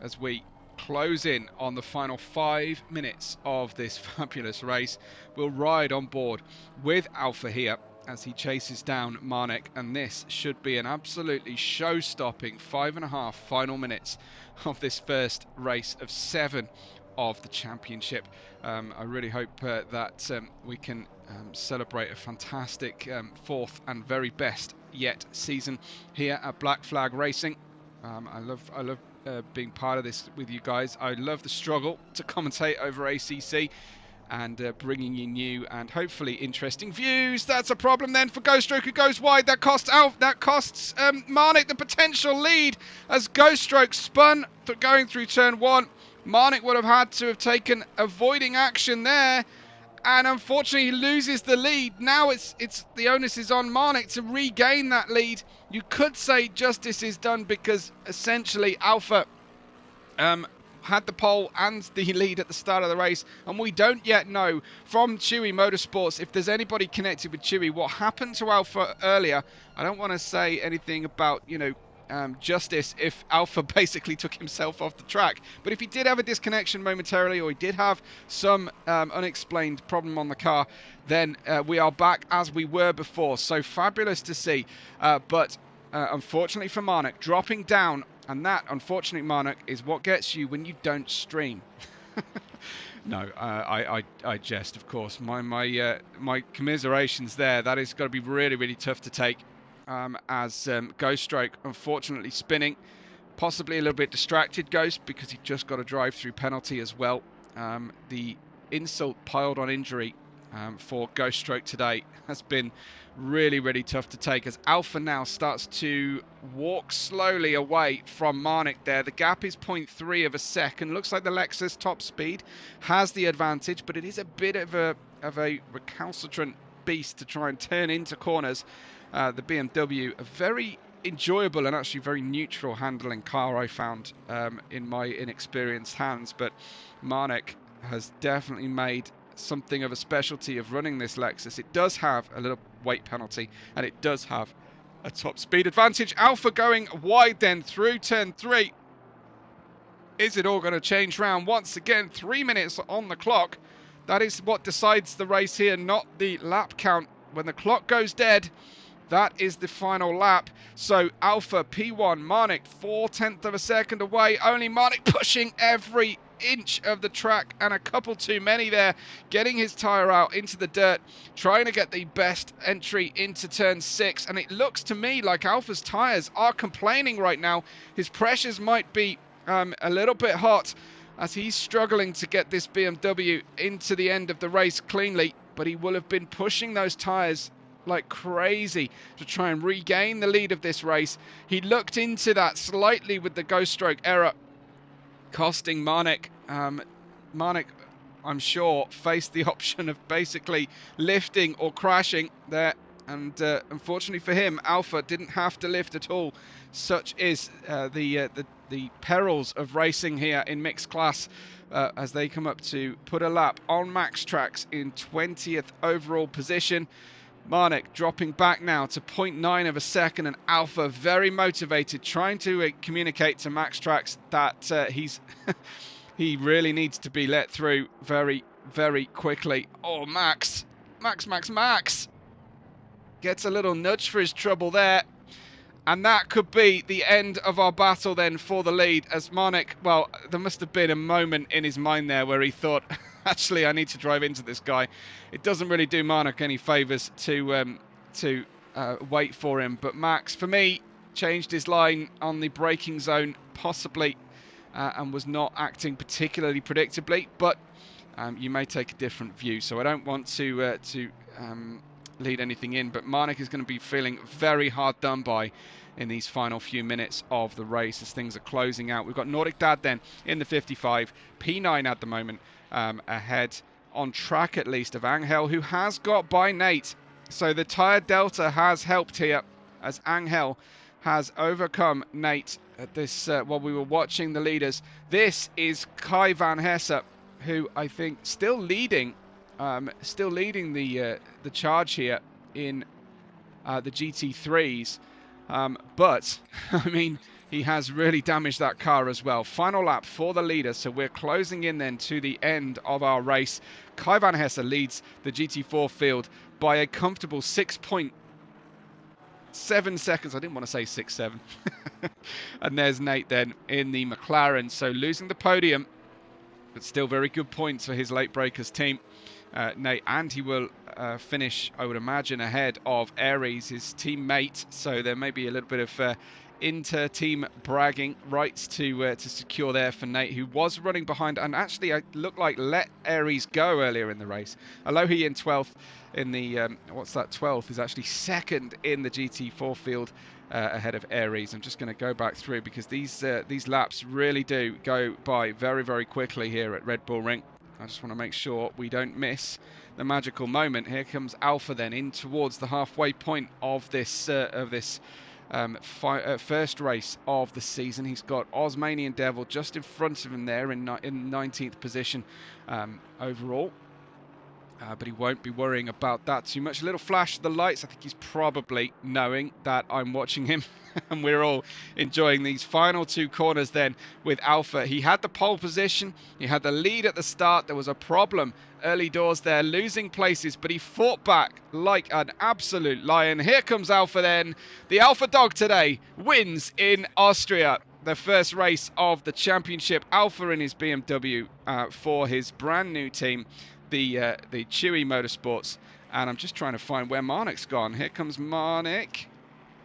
S2: as we close in on the final 5 minutes of this fabulous race. We'll ride on board with Alpha here as he chases down Marnik, and this should be an absolutely show-stopping 5.5 final minutes of this first race of 7 of the championship. I really hope that we can celebrate a fantastic 4th and very best yet season here at Black Flag Racing. I love being part of this with you guys. I love the struggle to commentate over ACC. and bringing you new and hopefully interesting views. That's a problem then for Ghoststroke, who goes wide. That costs Marnik the potential lead as Ghoststroke spun going through turn 1. Marnik would have had to have taken avoiding action there, and unfortunately he loses the lead. Now it's the onus is on Marnik to regain that lead. You could say justice is done because essentially Alpha had the pole and the lead at the start of the race, and we don't yet know from Chewy Motorsports if there's anybody connected with Chewy. What happened to Alpha earlier, I don't want to say anything about, you know, justice if Alpha basically took himself off the track, but if he did have a disconnection momentarily, or he did have some unexplained problem on the car, then we are back as we were before. So fabulous to see, but unfortunately for Marnik, dropping down. And that, unfortunately, Marnik, is what gets you when you don't stream. No, I jest, of course. My commiserations there. That is going to be really, really tough to take. As Ghoststroke, unfortunately, spinning, possibly a little bit distracted, Ghost, because he just got a drive-through penalty as well. The insult piled on injury for Ghoststroke today has been really, really tough to take, as Alpha now starts to walk slowly away from Marnik there. The gap is 0.3 of a second. Looks like the Lexus top speed has the advantage, but it is a bit of a recalcitrant beast to try and turn into corners. The BMW, a very enjoyable and actually very neutral handling car, I found, in my inexperienced hands, but Marnik has definitely made something of a specialty of running this Lexus. It does have a little weight penalty, and it does have a top speed advantage. Alpha going wide then through turn 3. Is it all going to change round? Once again, 3 minutes on the clock. That is what decides the race here, not the lap count. When the clock goes dead, that is the final lap. So Alpha P1, Marnik 0.4 of a second away. Only Marnik pushing every inch of the track, and a couple too many there, getting his tyre out into the dirt, trying to get the best entry into turn 6. And it looks to me like Alpha's tyres are complaining right now. His pressures might be a little bit hot, as he's struggling to get this BMW into the end of the race cleanly, but he will have been pushing those tyres like crazy to try and regain the lead of this race. He looked into that slightly with the Ghoststroke error, costing Marnik. Marnik, I'm sure, faced the option of basically lifting or crashing there, and unfortunately for him, Alpha didn't have to lift at all. Such is the perils of racing here in mixed class, as they come up to put a lap on max tracks in 20th overall position. Marnik dropping back now to 0.9 of a second, and Alpha very motivated, trying to communicate to Max Tracks that he really needs to be let through very, very quickly. Oh, Max gets a little nudge for his trouble there, and that could be the end of our battle then for the lead, as Marnik, well, there must have been a moment in his mind there where he thought, actually, I need to drive into this guy. It doesn't really do Marnik any favours to wait for him. But Max, for me, changed his line on the braking zone, possibly, and was not acting particularly predictably. But you may take a different view, so I don't want to lead anything in. But Marnik is going to be feeling very hard done by in these final few minutes of the race as things are closing out. We've got Nordic Dad then in the 55, P9 at the moment, ahead on track at least of Angel, who has got by Nate. So the tyre delta has helped here, as Angel has overcome Nate at this while we were watching the leaders. This is Kai Van Hesse, who I think still leading the charge here in the GT3s. But I mean, he has really damaged that car as well. Final lap for the leader, so we're closing in then to the end of our race. Kai Van Hesse leads the GT4 field by a comfortable 6.7 seconds. I didn't want to say 6.7. And there's Nate then in the McLaren, so losing the podium, but still very good points for his late breakers team. Nate, and he will finish, I would imagine, ahead of Aries, his teammate, so there may be a little bit of inter-team bragging rights to secure there for Nate, who was running behind and actually looked like let Aries go earlier in the race. Alohi in 12th in the, 12th is actually second in the GT4 field ahead of Aries. I'm just going to go back through because these laps really do go by very, very quickly here at Red Bull Ring. I just want to make sure we don't miss the magical moment. Here comes Alpha then in towards the halfway point of this first race of the season. He's got Osmanian Devil just in front of him there in 19th position overall. But he won't be worrying about that too much. A little flash of the lights. I think he's probably knowing that I'm watching him. And we're all enjoying these final two corners then with Alpha. He had the pole position. He had the lead at the start. There was a problem early doors there, losing places. But he fought back like an absolute lion. Here comes Alpha then. The Alpha dog today wins in Austria. The first race of the championship. Alpha in his BMW for his brand new team, the Chewy Motorsports. And I'm just trying to find where Marnik's gone. Here comes Marnik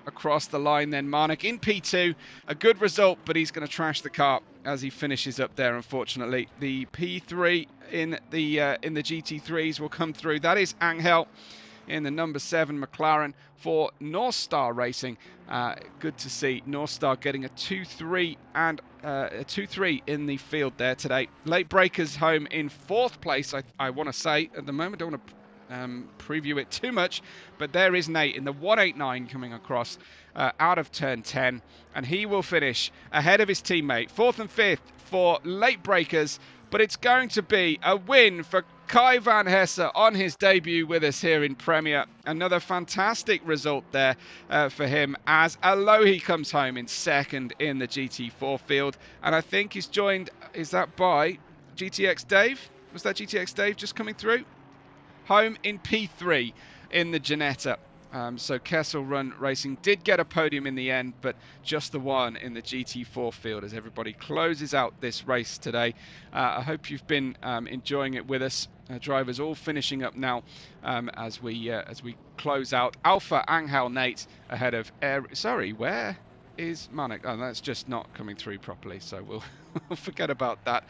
S2: across the line then. Marnik in P2, a good result, but he's going to trash the car as he finishes up there, unfortunately. The P3 in the GT3s will come through. That is Angel in the number 7 McLaren for North Star Racing. Good to see North Star getting a 2-3 and a 2-3 in the field there today. Late breakers home in 4th place, I want to say. At the moment, I don't want to preview it too much, but there is Nate in the 189 coming across out of turn 10, and he will finish ahead of his teammate. 4th and 5th for late breakers, but it's going to be a win for Kai van Hesse on his debut with us here in Premier. Another fantastic result there for him as Alohi comes home in 2nd in the GT4 field. And I think he's joined, is that by GTX Dave? Was that GTX Dave just coming through? Home in P3 in the Ginetta. So Kessel Run Racing did get a podium in the end, but just the one in the GT4 field as everybody closes out this race today. I hope you've been enjoying it with us. Drivers all finishing up now as we close out. Alpha, Angel, Nate ahead of sorry, where is Manik? Oh, that's just not coming through properly, so we'll forget about that.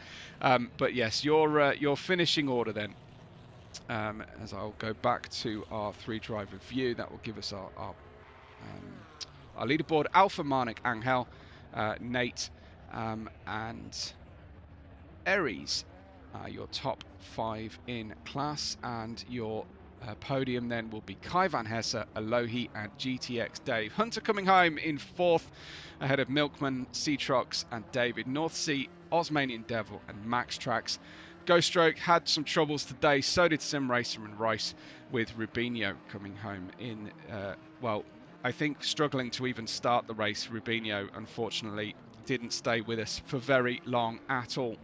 S2: But yes, your finishing order then. As I'll go back to our 3-driver view, that will give us our leaderboard. Alpha, Marnik, Angel, Nate, and Aries, your top 5 in class, and your podium then will be Kai van Hesse, Alohi, and GTX Dave. Hunter coming home in 4th ahead of Milkman, Seatrox, and David. North Sea, Osmanian Devil, and Max Trax. Ghost Stroke had some troubles today, so did Simracer and Rice, with Rubinho coming home in, well, I think struggling to even start the race. Rubinho, unfortunately, didn't stay with us for very long at all.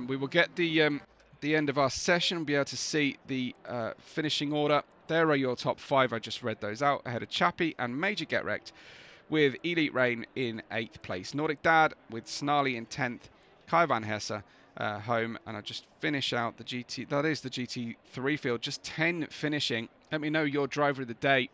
S2: We will get the end of our session. We'll be able to see the finishing order. There are your top 5. I just read those out ahead of Chappie and Major Get Wrecked, with Elite Rain in 8th place. Nordic Dad with Snarly in 10th. Kai van Hesse home, and I'll just finish out the GT3 field, just 10 finishing. Let me know your driver of the day,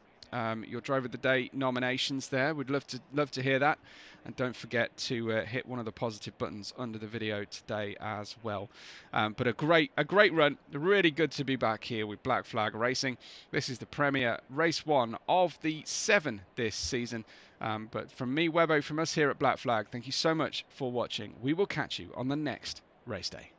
S2: nominations there. We'd love to hear that, and don't forget to hit one of the positive buttons under the video today as well. But a great run, really good to be back here with Black Flag Racing. This is the Premier race 1 of the 7 this season. But from me, Webbo, from us here at Black Flag, thank you so much for watching. We will catch you on the next race day.